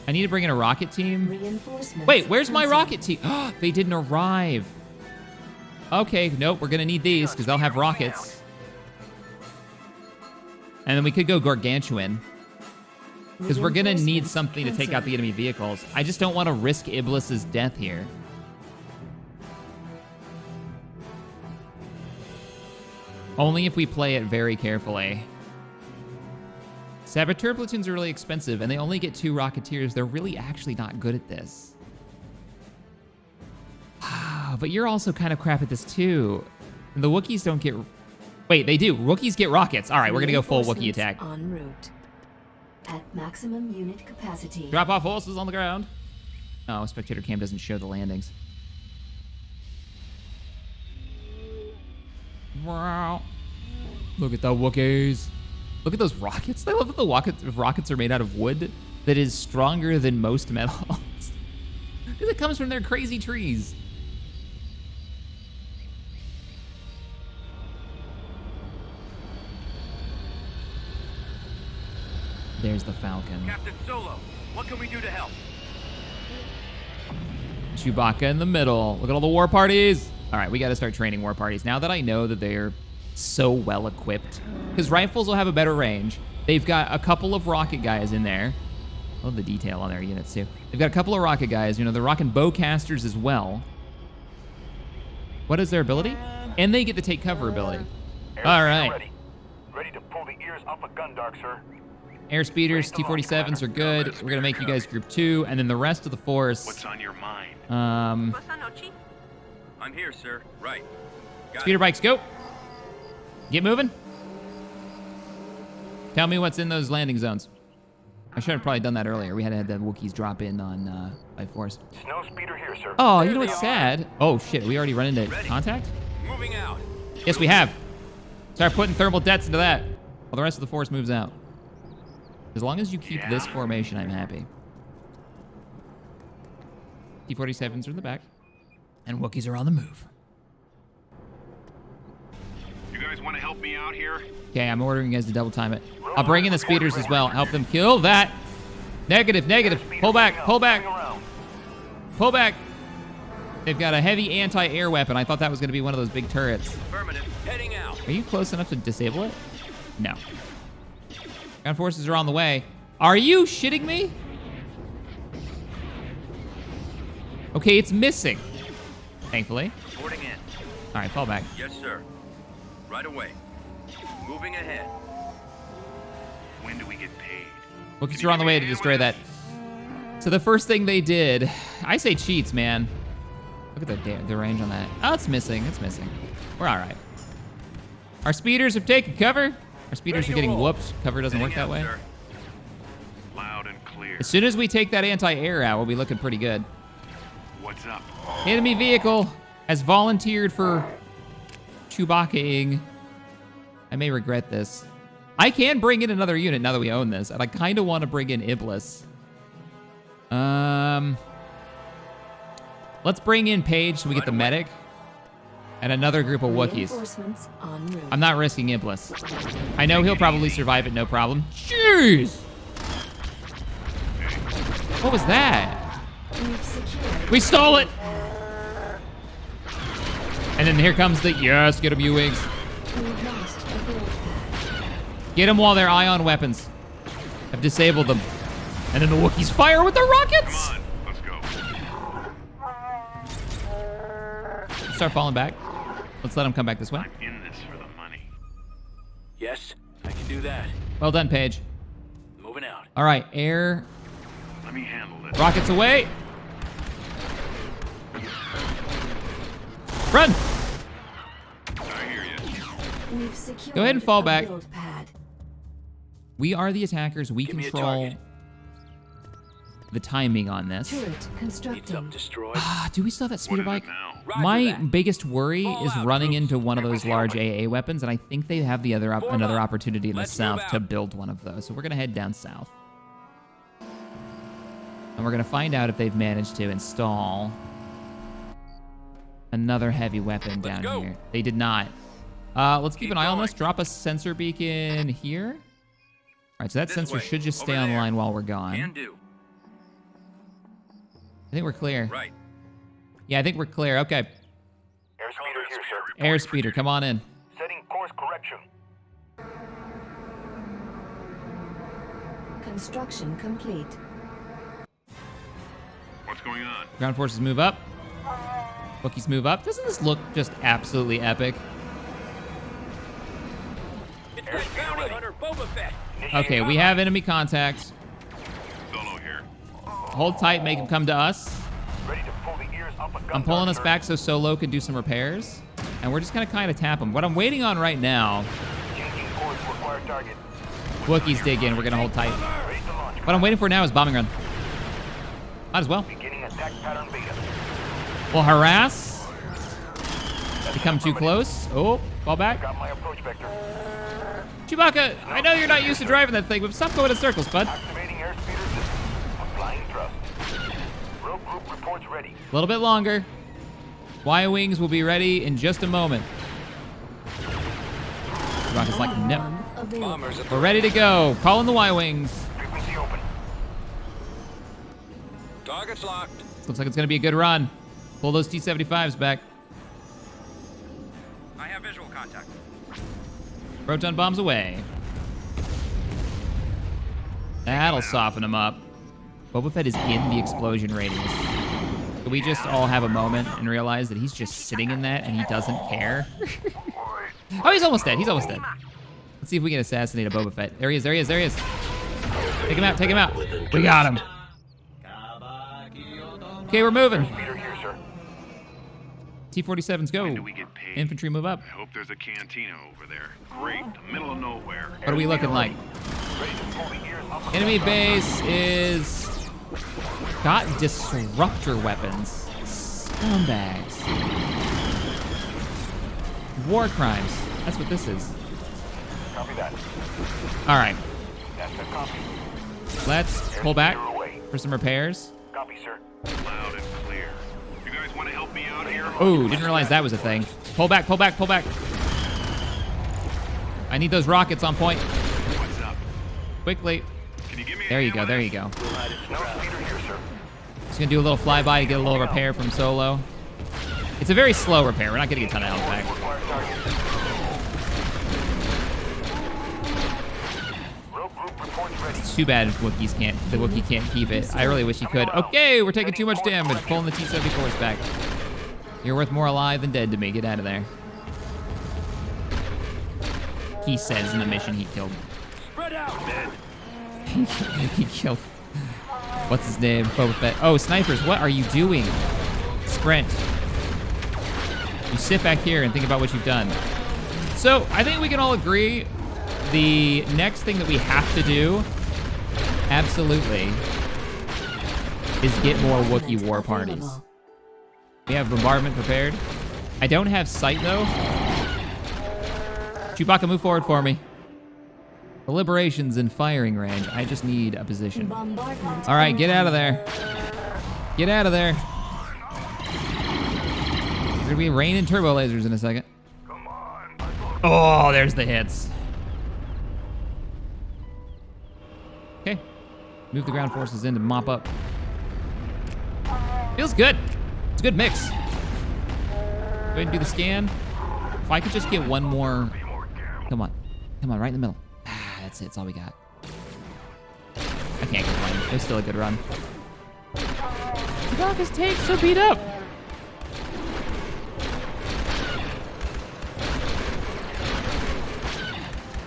[SPEAKER 1] I need to bring in a rocket team.
[SPEAKER 2] Reinforcements
[SPEAKER 1] Wait, where's my
[SPEAKER 2] commencing.
[SPEAKER 1] rocket team? They didn't arrive. Okay, nope, we're gonna need these because they'll have rockets. And then we could go gargantuan because we're gonna need
[SPEAKER 2] Reinforcements
[SPEAKER 1] something to take out the enemy vehicles. I just don't want to risk Iblis's death here. Only if we play it very carefully. Saboteur platoons are really expensive, and they only get 2 Rocketeers. They're really actually not good at this. But you're also kind of crap at this, too. And the Wookiees don't get... Wait, they do. Wookiees get rockets. All right, we're going to go full Wookiee attack.
[SPEAKER 2] En route. At maximum unit capacity.
[SPEAKER 1] Drop off forces on the ground. Oh, spectator cam doesn't show the landings. Wow. Look at the Wookiees. Look at those rockets. I love that the rockets are made out of wood that is stronger than most metals. Because it comes from their crazy trees. There's the Falcon.
[SPEAKER 3] Captain Solo, what can we do to help?
[SPEAKER 1] Chewbacca in the middle. Look at all the war parties. All right, we got to start training war parties. Now that I know that they're so well equipped, because rifles will have a better range. They've got a couple of rocket guys in there. I love the detail on their units too. They've got a couple of rocket guys. You know, they're rocking bowcasters as well. What is their ability? And they get to take cover ability. All right.
[SPEAKER 4] Ready to pull the ears off a gun dark, sir.
[SPEAKER 1] Air speeders, T-47s are good. We're gonna make you guys group 2, and then the rest of the force.
[SPEAKER 4] What's on your mind?
[SPEAKER 3] I'm here, sir. Right. Got
[SPEAKER 1] Speeder
[SPEAKER 3] it.
[SPEAKER 1] bikes, go. Get moving. Tell me what's in those landing zones. I should have probably done that earlier. We had to have the Wookiees drop in on by force.
[SPEAKER 4] Snow speeder here, sir.
[SPEAKER 1] Oh, you know what's sad? Oh shit, we already run into contact?
[SPEAKER 3] Moving out.
[SPEAKER 1] Yes, we have. Start putting thermal debts into that while the rest of the force moves out. As long as you keep this formation, I'm happy. T-47s are in the back. And Wookiees are on the move.
[SPEAKER 4] You guys want to help me out here?
[SPEAKER 1] Okay, I'm ordering you guys to double time it. I'll bring in the speeders as well. Help them kill that. Negative, negative. Pull back, pull back. Pull back. They've got a heavy anti-air weapon. I thought that was going to be one of those big turrets.
[SPEAKER 3] Affirmative. Heading out.
[SPEAKER 1] Are you close enough to disable it? No. Ground forces are on the way. Are you shitting me? Okay, it's missing. Thankfully.
[SPEAKER 3] Reporting in.
[SPEAKER 1] All right, fall back.
[SPEAKER 3] Yes, sir. Right away. Moving ahead.
[SPEAKER 4] When do we get paid?
[SPEAKER 1] Wookiees are on the way to destroy that. So the first thing they did, I say cheats, man. Look at the range on that. Oh, it's missing. It's missing. We're all right. Our speeders have taken cover. Our speeders are getting whooped. Cover doesn't work that way.
[SPEAKER 4] Loud and clear.
[SPEAKER 1] As soon as we take that anti-air out, we'll be looking pretty good.
[SPEAKER 4] What's up?
[SPEAKER 1] Enemy vehicle has volunteered for Chewbacca-ing. I may regret this. I can bring in another unit now that we own this, and I kind of want to bring in Iblis. Let's bring in Paige so we get the medic and another group of Wookiees.
[SPEAKER 2] Reinforcements en route.
[SPEAKER 1] I'm not risking Iblis. I know he'll probably survive it, no problem. Jeez! What was that?
[SPEAKER 2] We've secured.
[SPEAKER 1] We stole it! And then here comes the, yes, get him, U-Wings.
[SPEAKER 2] We've lost a build pad.
[SPEAKER 1] Get them while their ion weapons have disabled them. And then the Wookiees fire with the rockets!
[SPEAKER 4] Come on, let's go.
[SPEAKER 1] Start falling back. Let's let them come back this way.
[SPEAKER 4] I'm in this for the money.
[SPEAKER 3] Yes, I can do that.
[SPEAKER 1] Well done, Paige.
[SPEAKER 3] Moving out.
[SPEAKER 1] All right, air,
[SPEAKER 4] Let me handle this.
[SPEAKER 1] rockets away. Run!
[SPEAKER 4] I hear you.
[SPEAKER 2] We've secured
[SPEAKER 1] Go ahead and fall
[SPEAKER 2] a
[SPEAKER 1] back.
[SPEAKER 2] build pad.
[SPEAKER 1] We are the attackers. We
[SPEAKER 3] Give me a
[SPEAKER 1] control
[SPEAKER 3] target.
[SPEAKER 1] the timing on this.
[SPEAKER 2] Turret
[SPEAKER 3] Needs
[SPEAKER 2] constructing.
[SPEAKER 3] up destroyed.
[SPEAKER 1] Ah, do we still have that
[SPEAKER 4] What
[SPEAKER 1] speeder
[SPEAKER 4] is
[SPEAKER 1] bike?
[SPEAKER 4] it now?
[SPEAKER 3] Roger
[SPEAKER 1] My
[SPEAKER 3] that.
[SPEAKER 1] biggest worry
[SPEAKER 3] Fall
[SPEAKER 1] is
[SPEAKER 3] out,
[SPEAKER 1] running
[SPEAKER 3] troops.
[SPEAKER 1] into one of those large AA weapons, and I think they have the other
[SPEAKER 3] Form
[SPEAKER 1] another
[SPEAKER 3] up.
[SPEAKER 1] opportunity in the
[SPEAKER 3] Let's move
[SPEAKER 1] south to
[SPEAKER 3] out.
[SPEAKER 1] build one of those. So we're gonna head down south, and we're gonna find out if they've managed to install another heavy weapon
[SPEAKER 3] Let's
[SPEAKER 1] down
[SPEAKER 3] go.
[SPEAKER 1] here. They did not. Let's keep
[SPEAKER 3] Keep
[SPEAKER 1] an eye on
[SPEAKER 3] going.
[SPEAKER 1] this. Drop a sensor beacon here. All right, so that
[SPEAKER 3] This
[SPEAKER 1] sensor
[SPEAKER 3] way.
[SPEAKER 1] should just stay
[SPEAKER 3] Over there.
[SPEAKER 1] online while we're gone.
[SPEAKER 3] Can do.
[SPEAKER 1] I think we're clear.
[SPEAKER 3] Right.
[SPEAKER 1] Yeah, I think we're clear. Okay.
[SPEAKER 4] Airspeeder here, sir.
[SPEAKER 1] Airspeeder, come on in.
[SPEAKER 4] Setting course correction.
[SPEAKER 2] Construction complete.
[SPEAKER 4] What's going on?
[SPEAKER 1] Ground forces move up. Wookiees move up. Doesn't this look just absolutely epic?
[SPEAKER 3] It's that bounty hunter Boba Fett.
[SPEAKER 1] Okay, we have enemy contact.
[SPEAKER 4] Solo here.
[SPEAKER 1] Hold tight, make him come to us.
[SPEAKER 4] Ready to pull the ears up a gun.
[SPEAKER 1] I'm pulling us back so Solo can do some repairs. And we're just gonna kind of tap him. What I'm waiting on right now,
[SPEAKER 4] Changing course to acquired target.
[SPEAKER 1] Wookiees dig in, we're gonna hold tight.
[SPEAKER 4] Ready to launch.
[SPEAKER 1] What I'm waiting for now is bombing run. Might as well.
[SPEAKER 4] Beginning attack pattern beta.
[SPEAKER 1] We'll harass. Become too close. Oh, fall back.
[SPEAKER 4] Got my approach vector.
[SPEAKER 1] Chewbacca, I know you're not used to driving that thing, but stop going in circles, bud.
[SPEAKER 4] Activating airspeeder system. Applying thrust. Rogue group reports ready.
[SPEAKER 1] A little bit longer. Y-Wings will be ready in just a moment. Chewbacca's like, no.
[SPEAKER 2] One available.
[SPEAKER 3] Bombers.
[SPEAKER 1] We're ready to go. Calling the Y-Wings.
[SPEAKER 4] Frequency open.
[SPEAKER 3] Target's locked.
[SPEAKER 1] Looks like it's gonna be a good run. Pull those T-75s back.
[SPEAKER 3] I have visual contact.
[SPEAKER 1] Proton bombs away. That'll soften them up. Boba Fett is in the explosion radius. Can we just all have a moment and realize that he's just sitting in that and he doesn't care? Oh, he's almost dead. He's almost dead. Let's see if we can assassinate a Boba Fett. There he is. There he is. There he is. Take him out. Take him out. We got him. Okay, we're moving.
[SPEAKER 4] Speeder here, sir.
[SPEAKER 1] T-47s go.
[SPEAKER 4] When do we get paid?
[SPEAKER 1] Infantry move up.
[SPEAKER 4] I hope there's a cantina over there. Great, the middle of nowhere.
[SPEAKER 1] What are we looking like?
[SPEAKER 4] Ready to pull the ears up a
[SPEAKER 1] Enemy base is got disruptor weapons. Scumbags. War crimes. That's what this is.
[SPEAKER 4] Copy that.
[SPEAKER 1] All right.
[SPEAKER 4] That's a copy.
[SPEAKER 1] Let's pull back
[SPEAKER 4] Airspeeder away.
[SPEAKER 1] for some repairs.
[SPEAKER 4] Copy, sir.
[SPEAKER 5] Loud and clear. You guys want to help me out here?
[SPEAKER 1] Oh, didn't realize that was a thing. Pull back, pull back, pull back. I need those rockets on point.
[SPEAKER 5] What's up?
[SPEAKER 1] Quickly.
[SPEAKER 5] Can you give me a
[SPEAKER 1] There you
[SPEAKER 5] hand
[SPEAKER 1] go,
[SPEAKER 5] with
[SPEAKER 1] there
[SPEAKER 5] this?
[SPEAKER 1] you go.
[SPEAKER 4] No speeder here, sir.
[SPEAKER 1] Just gonna do a little flyby to get a little repair from Solo. It's a very slow repair. We're not getting a ton of health back.
[SPEAKER 4] Required target. Rogue group reports ready.
[SPEAKER 1] It's too bad the Wookiee can't keep it. I really wish he could. Okay, we're taking too much damage. Pulling the T-74s back. You're worth more alive than dead to me. Get out of there. He says in the mission he killed.
[SPEAKER 3] Spread out, men.
[SPEAKER 1] He killed. What's his name? Boba Fett. Oh, snipers, what are you doing? Sprint. You sit back here and think about what you've done. So I think we can all agree the next thing that we have to do, absolutely, is get more Wookiee war parties. We have bombardment prepared. I don't have sight though. Chewbacca, move forward for me. The Liberation's in firing range. I just need a position.
[SPEAKER 2] Bombardment.
[SPEAKER 1] All right, get out of there. Get out of there. There's gonna be rain and turbo lasers in a second.
[SPEAKER 4] Come on.
[SPEAKER 1] Oh, there's the hits. Okay. Move the ground forces in to mop up. Feels good. It's a good mix. Go ahead and do the scan. If I could just get one more. Come on. Come on, right in the middle. Ah, that's it. That's all we got. I can't complain. It was still a good run. Chewbacca's tank's so beat up.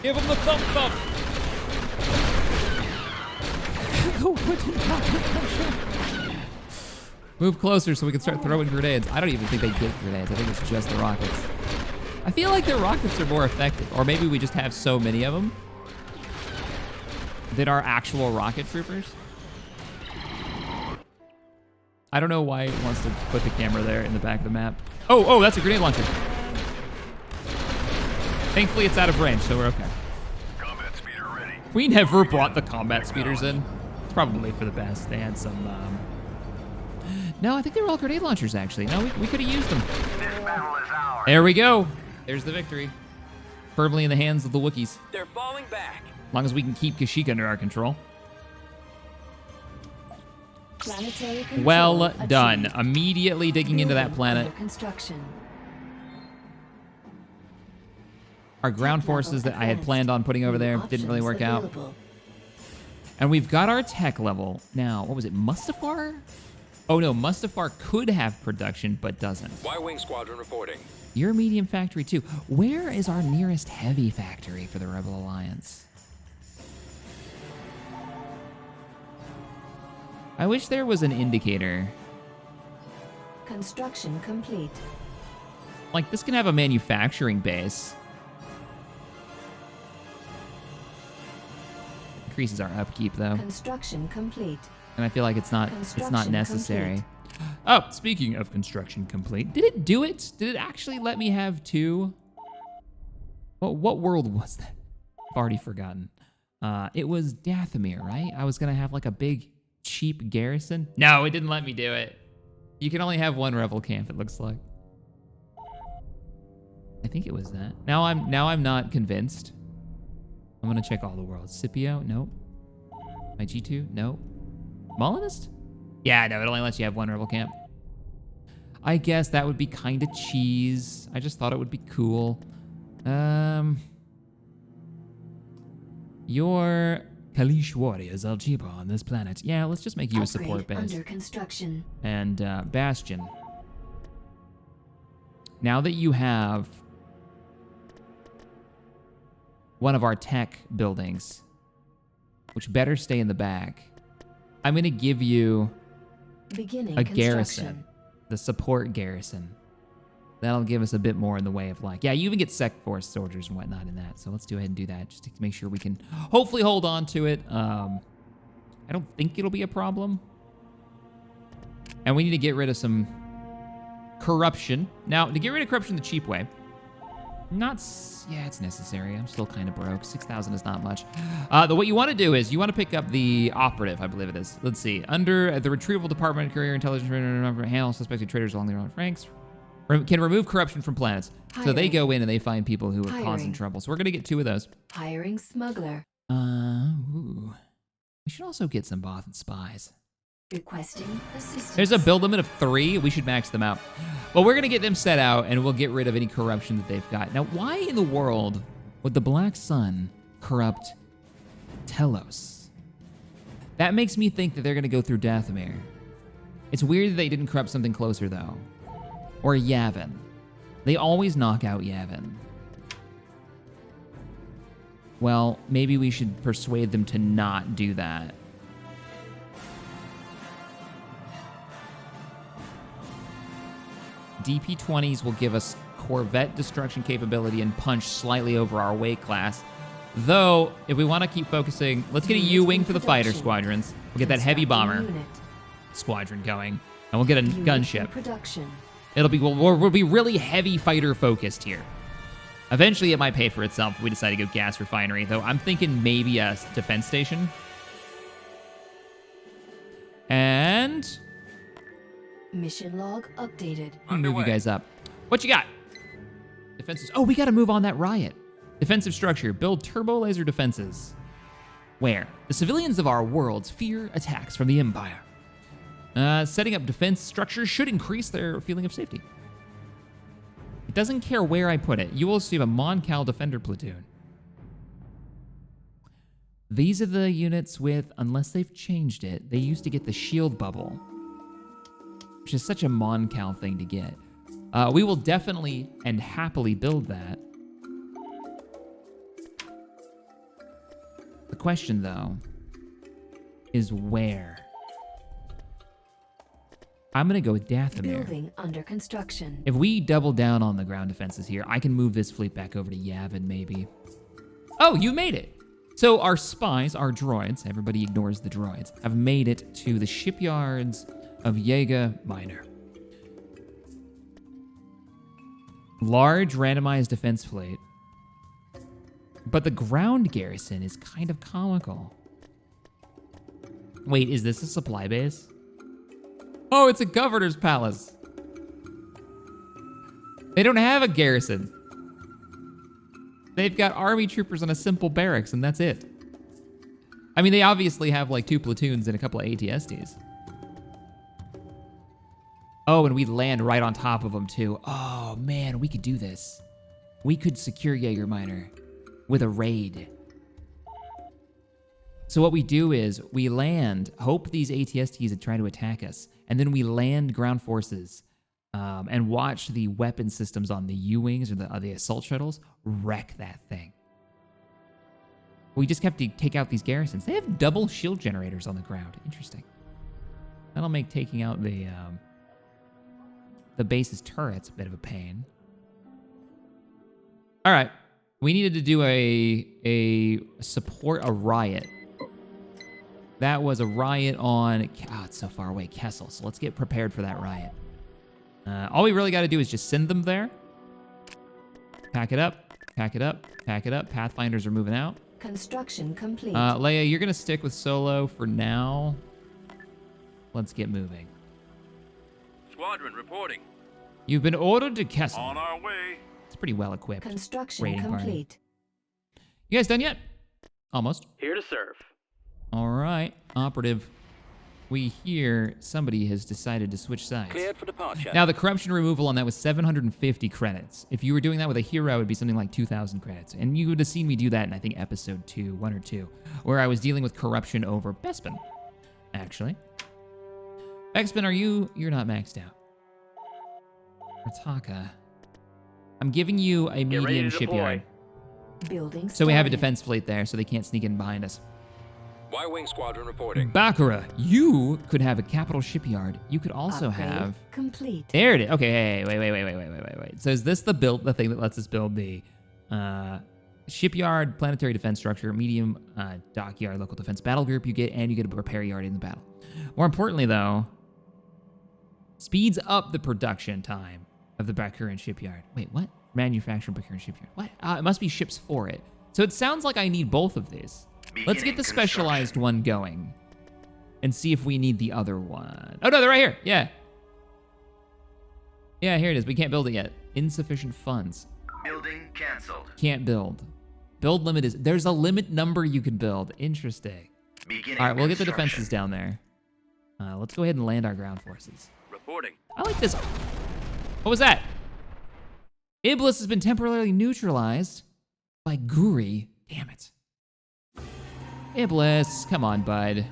[SPEAKER 1] Give him the thump. Move closer so we can start throwing grenades. I don't even think they get grenades. I think it's just the rockets. I feel like their rockets are more effective. Or maybe we just have so many of them that are actual rocket troopers. I don't know why it wants to put the camera there in the back of the map. Oh, that's a grenade launcher. Thankfully, it's out of range, so we're okay.
[SPEAKER 4] Combat speeder ready.
[SPEAKER 1] We never brought the combat speeders in. It's probably for the best. They had some, No, I think they were all grenade launchers, actually. No, we could have used them.
[SPEAKER 4] This battle is ours.
[SPEAKER 1] There we go. There's the victory. Firmly in the hands of the Wookiees.
[SPEAKER 3] They're falling back.
[SPEAKER 1] As long as we can keep Kashyyyk under our control.
[SPEAKER 2] Planetary control
[SPEAKER 1] Well
[SPEAKER 2] achieved.
[SPEAKER 1] done. Immediately digging into that
[SPEAKER 2] Building
[SPEAKER 1] planet.
[SPEAKER 2] under construction.
[SPEAKER 1] Our ground forces that I had planned on putting over there didn't really work out.
[SPEAKER 2] Available.
[SPEAKER 1] And we've got our tech level. Now, what was it, Mustafar? Oh no, Mustafar could have production, but doesn't.
[SPEAKER 3] Y-Wing Squadron reporting.
[SPEAKER 1] You're a medium factory too. Where is our nearest heavy factory for the Rebel Alliance? I wish there was an indicator.
[SPEAKER 2] Construction complete.
[SPEAKER 1] Like, this can have a manufacturing base. Increases our upkeep though.
[SPEAKER 2] Construction complete.
[SPEAKER 1] And I feel like it's not
[SPEAKER 2] Construction
[SPEAKER 1] necessary. Oh, speaking of construction complete, did it do it? Did it actually let me have two? What world was that? I've already forgotten. It was Dathomir, right? I was gonna have like a big, cheap garrison. No, it didn't let me do it. You can only have one rebel camp, it looks like. I think it was that. Now I'm not convinced. I'm gonna check all the worlds. Scipio, nope. My G2, nope. Molinist? Yeah, no, it only lets you have one rebel camp. I guess that would be kind of cheese. I just thought it would be cool. Your Kalish warriors are cheaper on this planet. Yeah, let's just make you a support
[SPEAKER 2] Upgrade
[SPEAKER 1] base.
[SPEAKER 2] under construction.
[SPEAKER 1] And Bastion. Now that you have one of our tech buildings, which better stay in the back, I'm gonna give you
[SPEAKER 2] Beginning
[SPEAKER 1] a
[SPEAKER 2] construction.
[SPEAKER 1] garrison, the support garrison. That'll give us a bit more in the way of like, yeah, you even get Sec Force soldiers and whatnot in that. So let's go ahead and do that just to make sure we can hopefully hold on to it. I don't think it'll be a problem. And we need to get rid of some corruption. Now, to get rid of corruption the cheap way, yeah, it's necessary. I'm still kind of broke. 6,000 is not much. What you want to do is you want to pick up the operative, I believe it is. Let's see. Under the retrieval department, career intelligence, handle suspected traders along their own ranks. Can remove corruption from planets.
[SPEAKER 2] Hiring.
[SPEAKER 1] So they go in and they find people who are causing trouble. So we're going to get 2 of those.
[SPEAKER 2] Hiring smuggler.
[SPEAKER 1] Ooh. We should also get some Bothan spies.
[SPEAKER 2] Requesting assistance.
[SPEAKER 1] There's a build limit of 3. We should max them out. Well, we're going to get them set out, and we'll get rid of any corruption that they've got. Now, why in the world would the Black Sun corrupt Telos? That makes me think that they're going to go through Dathomir. It's weird that they didn't corrupt something closer, though. Or Yavin. They always knock out Yavin. Well, maybe we should persuade them to not do that. DP-20s will give us Corvette destruction capability and punch slightly over our weight class. Though, if we want to keep focusing, let's get a U-wing for the fighter squadrons. We'll get that heavy bomber squadron going, and we'll get a gunship. It'll be we'll be really heavy fighter focused here. Eventually, it might pay for itself if we decide to go gas refinery. Though I'm thinking maybe a defense station. And
[SPEAKER 2] mission log updated.
[SPEAKER 1] I'll move you guys up. What you got? Defenses. Oh, we got to move on that riot. Defensive structure. Build turbo laser defenses. Where? The civilians of our worlds fear attacks from the Empire. Setting up defense structures should increase their feeling of safety. It doesn't care where I put it. You will see a Mon Cal Defender platoon. These are the units with, unless they've changed it, they used to get the shield bubble, which is such a Mon Cal thing to get. We will definitely and happily build that. The question, though, is where? I'm going to go with Dathomir.
[SPEAKER 2] Building under construction.
[SPEAKER 1] If we double down on the ground defenses here, I can move this fleet back over to Yavin, maybe. Oh, you made it. So our spies, our droids, everybody ignores the droids, have made it to the shipyards of Jaeger Minor. Large randomized defense fleet. But the ground garrison is kind of comical. Wait, is this a supply base? Oh, it's a governor's palace. They don't have a garrison. They've got army troopers on a simple barracks, and that's it. I mean, they obviously have like 2 platoons and a couple of ATSTs. Oh, and we land right on top of them too. Oh man, we could do this. We could secure Jaeger Minor with a raid. So what we do is we land, hope these ATSTs try to attack us, and then we land ground forces and watch the weapon systems on the U-Wings or the assault shuttles wreck that thing. We just have to take out these garrisons. They have double shield generators on the ground. Interesting. That'll make taking out the base's turrets a bit of a pain. All right. We needed to do a riot. That was a riot on, it's so far away, Kessel. So let's get prepared for that riot. All we really got to do is just send them there. Pack it up, pack it up, pack it up. Pathfinders are moving out.
[SPEAKER 2] Construction complete.
[SPEAKER 1] Leia, you're going to stick with Solo for now. Let's get moving.
[SPEAKER 3] Squadron reporting.
[SPEAKER 1] You've been ordered to Kessel.
[SPEAKER 5] On our way.
[SPEAKER 1] It's pretty well equipped.
[SPEAKER 2] Construction complete.
[SPEAKER 1] You guys done yet? Almost.
[SPEAKER 3] Here to serve.
[SPEAKER 1] All right, operative. We hear somebody has decided to switch sides.
[SPEAKER 3] Cleared for departure.
[SPEAKER 1] Now, the corruption removal on that was 750 credits. If you were doing that with a hero, it would be something like 2,000 credits. And you would have seen me do that in, I think, episode 1 or 2, where I was dealing with corruption over Bespin, actually. Bespin, you're not maxed out. Rataka. I'm giving you a medium shipyard.
[SPEAKER 2] Building
[SPEAKER 1] so we have a defense fleet there, so they can't sneak in behind us.
[SPEAKER 3] Y-Wing squadron reporting.
[SPEAKER 1] Bakura, you could have a capital shipyard. You could also have...
[SPEAKER 2] complete.
[SPEAKER 1] There it is. Okay, hey, wait. So is this the thing that lets us build the Shipyard, planetary defense structure, medium dockyard, local defense battle group you get a repair yard in the battle. More importantly, though, speeds up the production time of the Bakuran shipyard. Wait, what? Manufacturing Bakuran shipyard. What? It must be ships for it. So it sounds like I need both of these. Let's get the specialized one going and see if we need the other one. Oh, no, they're right here. Yeah. Yeah, here it is. We can't build it yet. Insufficient funds.
[SPEAKER 3] Building canceled.
[SPEAKER 1] Can't build. Build limit is... There's a limit number you can build. Interesting.
[SPEAKER 3] Beginning
[SPEAKER 1] All right, we'll get the
[SPEAKER 3] construction.
[SPEAKER 1] defenses down there. Let's go ahead and land our ground forces.
[SPEAKER 3] Reporting.
[SPEAKER 1] I like this. What was that? Iblis has been temporarily neutralized by Guri. Damn it. Iblis, come on, bud.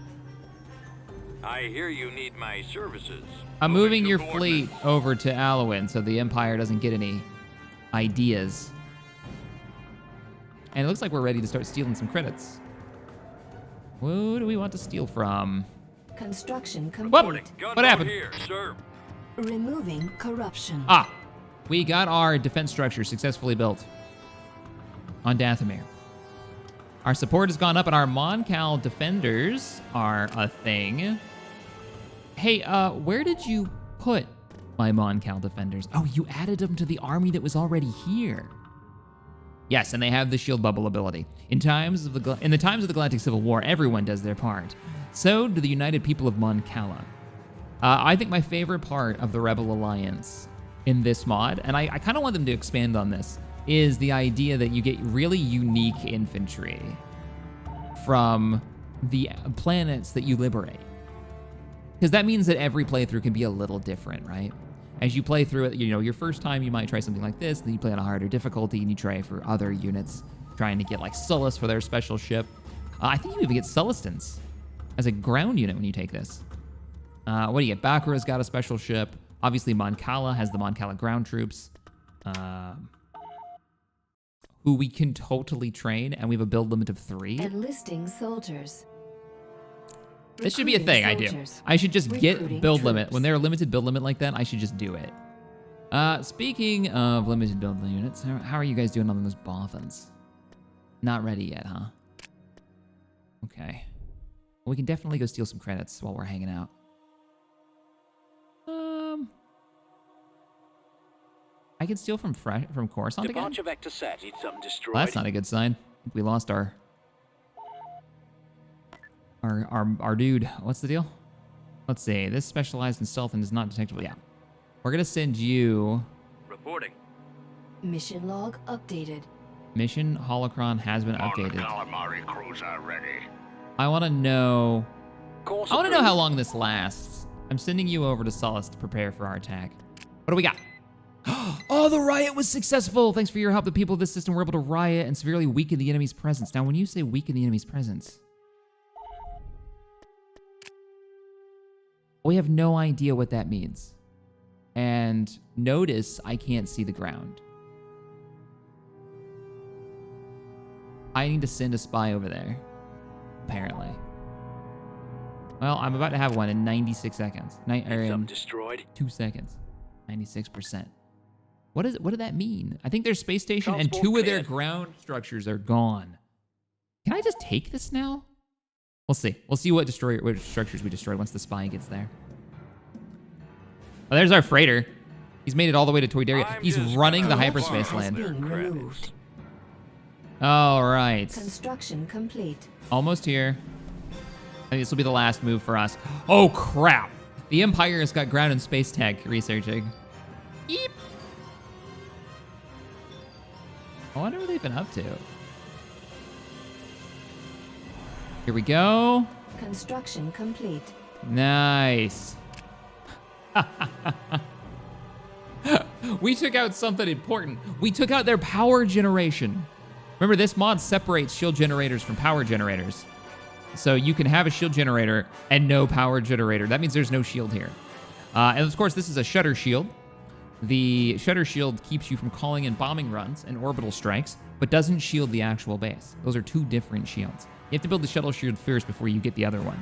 [SPEAKER 3] I hear you need my services.
[SPEAKER 1] I'm moving your
[SPEAKER 5] Subordinate.
[SPEAKER 1] fleet over to Alwyn so the Empire doesn't get any ideas. And it looks like we're ready to start stealing some credits. Who do we want to steal from?
[SPEAKER 2] Construction
[SPEAKER 1] What?
[SPEAKER 2] complete.
[SPEAKER 1] What happened?
[SPEAKER 3] Here, sir.
[SPEAKER 2] Removing corruption.
[SPEAKER 1] Ah, we got our defense structure successfully built on Dathomir. Our support has gone up and our Moncal defenders are a thing. Hey, where did you put my Moncal defenders? Oh, you added them to the army that was already here. Yes, and they have the shield bubble ability. In the times of the Galactic Civil War, everyone does their part. So do the United People of Mon Cala. I think my favorite part of the Rebel Alliance in this mod, and I kind of want them to expand on this, is the idea that you get really unique infantry from the planets that you liberate. Because that means that every playthrough can be a little different, right? As you play through it, you know, your first time you might try something like this, then you play on a harder difficulty and you try for other units, trying to get like Sullust for their special ship. I think you even get Sullustans as a ground unit when you take this. What do you get? Bakura's got a special ship. Obviously, Mon Cala has the Mon Cala ground troops, who we can totally train, and we have a build limit of 3.
[SPEAKER 2] Enlisting soldiers.
[SPEAKER 1] This should be a thing I do.
[SPEAKER 2] Soldiers.
[SPEAKER 1] I should just get
[SPEAKER 2] Recruiting
[SPEAKER 1] build limit.
[SPEAKER 2] troops.
[SPEAKER 1] When they're a limited build limit like that, I should just do it. Speaking of limited build units, how are you guys doing on those boffins? Not ready yet, huh? Okay. Well, we can definitely go steal some credits while we're hanging out. I can steal from Coruscant again?
[SPEAKER 3] Departure vector set. Need something destroyed.
[SPEAKER 1] Well, that's not a good sign. I think we lost our dude. What's the deal? Let's see. This specialized in stealth and is not detectable. Yeah. We're gonna send you
[SPEAKER 3] Reporting.
[SPEAKER 2] Mission log updated.
[SPEAKER 1] mission. Holocron has been
[SPEAKER 5] On the
[SPEAKER 1] updated.
[SPEAKER 5] calamari cruiser ready.
[SPEAKER 1] I want to know.
[SPEAKER 3] Course
[SPEAKER 1] I want to know
[SPEAKER 3] approved.
[SPEAKER 1] how long this lasts. I'm sending you over to Sullust to prepare for our attack. What do we got? Oh, the riot was successful. Thanks for your help. The people of this system were able to riot and severely weaken the enemy's presence. Now, when you say weaken the enemy's presence, we have no idea what that means. And notice I can't see the ground. I need to send a spy over there, apparently. Well, I'm about to have one in 96 seconds. Or
[SPEAKER 3] Need something
[SPEAKER 1] in
[SPEAKER 3] destroyed.
[SPEAKER 1] 2 seconds. 96%. What did that mean? I think their space station and
[SPEAKER 3] Transport
[SPEAKER 1] 2 of their
[SPEAKER 3] cleared.
[SPEAKER 1] ground structures are gone. Can I just take this now? We'll see. We'll see what structures we destroyed once the spy gets there. Oh, there's our freighter. He's made it all the way to Toydaria.
[SPEAKER 3] I'm
[SPEAKER 1] He's
[SPEAKER 3] just
[SPEAKER 1] running the
[SPEAKER 3] gonna
[SPEAKER 1] hyperspace
[SPEAKER 3] borrow
[SPEAKER 1] lane.
[SPEAKER 3] their
[SPEAKER 2] Being
[SPEAKER 3] credits.
[SPEAKER 2] removed.
[SPEAKER 1] All right.
[SPEAKER 2] Construction complete.
[SPEAKER 1] Almost here. I think this will be the last move for us. Oh, crap. The Empire has got ground and space tech researching. Eep. I wonder what they've been up to. Here we go.
[SPEAKER 2] Construction complete.
[SPEAKER 1] Nice. We took out something important. We took out their power generation. Remember, this mod separates shield generators from power generators. So you can have a shield generator and no power generator. That means there's no shield here. And of course, this is a shutter shield. The shutter shield keeps you from calling in bombing runs and orbital strikes, but doesn't shield the actual base. Those are 2 different shields. You have to build the shuttle shield first before you get the other one.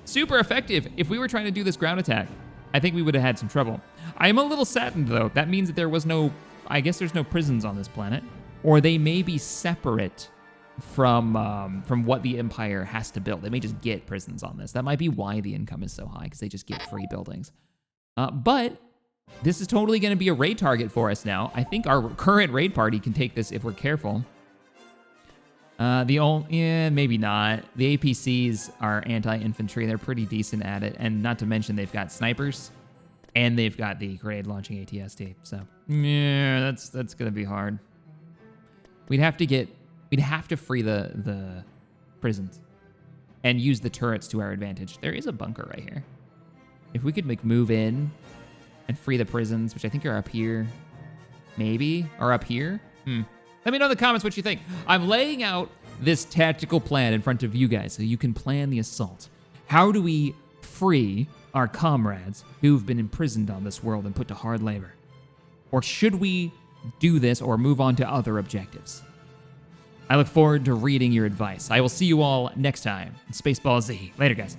[SPEAKER 1] Super effective. If we were trying to do this ground attack, I think we would have had some trouble. I am a little saddened, though. That means that there was no... I guess there's no prisons on this planet. or they may be separate from what the Empire has to build. They may just get prisons on this. That might be why the income is so high, because they just get free buildings. But this is totally going to be a raid target for us now. I think our current raid party can take this if we're careful. Maybe not. The APCs are anti-infantry. They're pretty decent at it, and not to mention they've got snipers, and they've got the grenade launching ATST. So yeah, that's gonna be hard. We'd have to free the prisons and use the turrets to our advantage. There is a bunker right here. If we could move in and free the prisons, which I think are up here, maybe, or up here. Let me know in the comments what you think. I'm laying out this tactical plan in front of you guys so you can plan the assault. How do we free our comrades who've been imprisoned on this world and put to hard labor? Or should we do this or move on to other objectives? I look forward to reading your advice. I will see you all next time in Spaceball Z. Later, guys.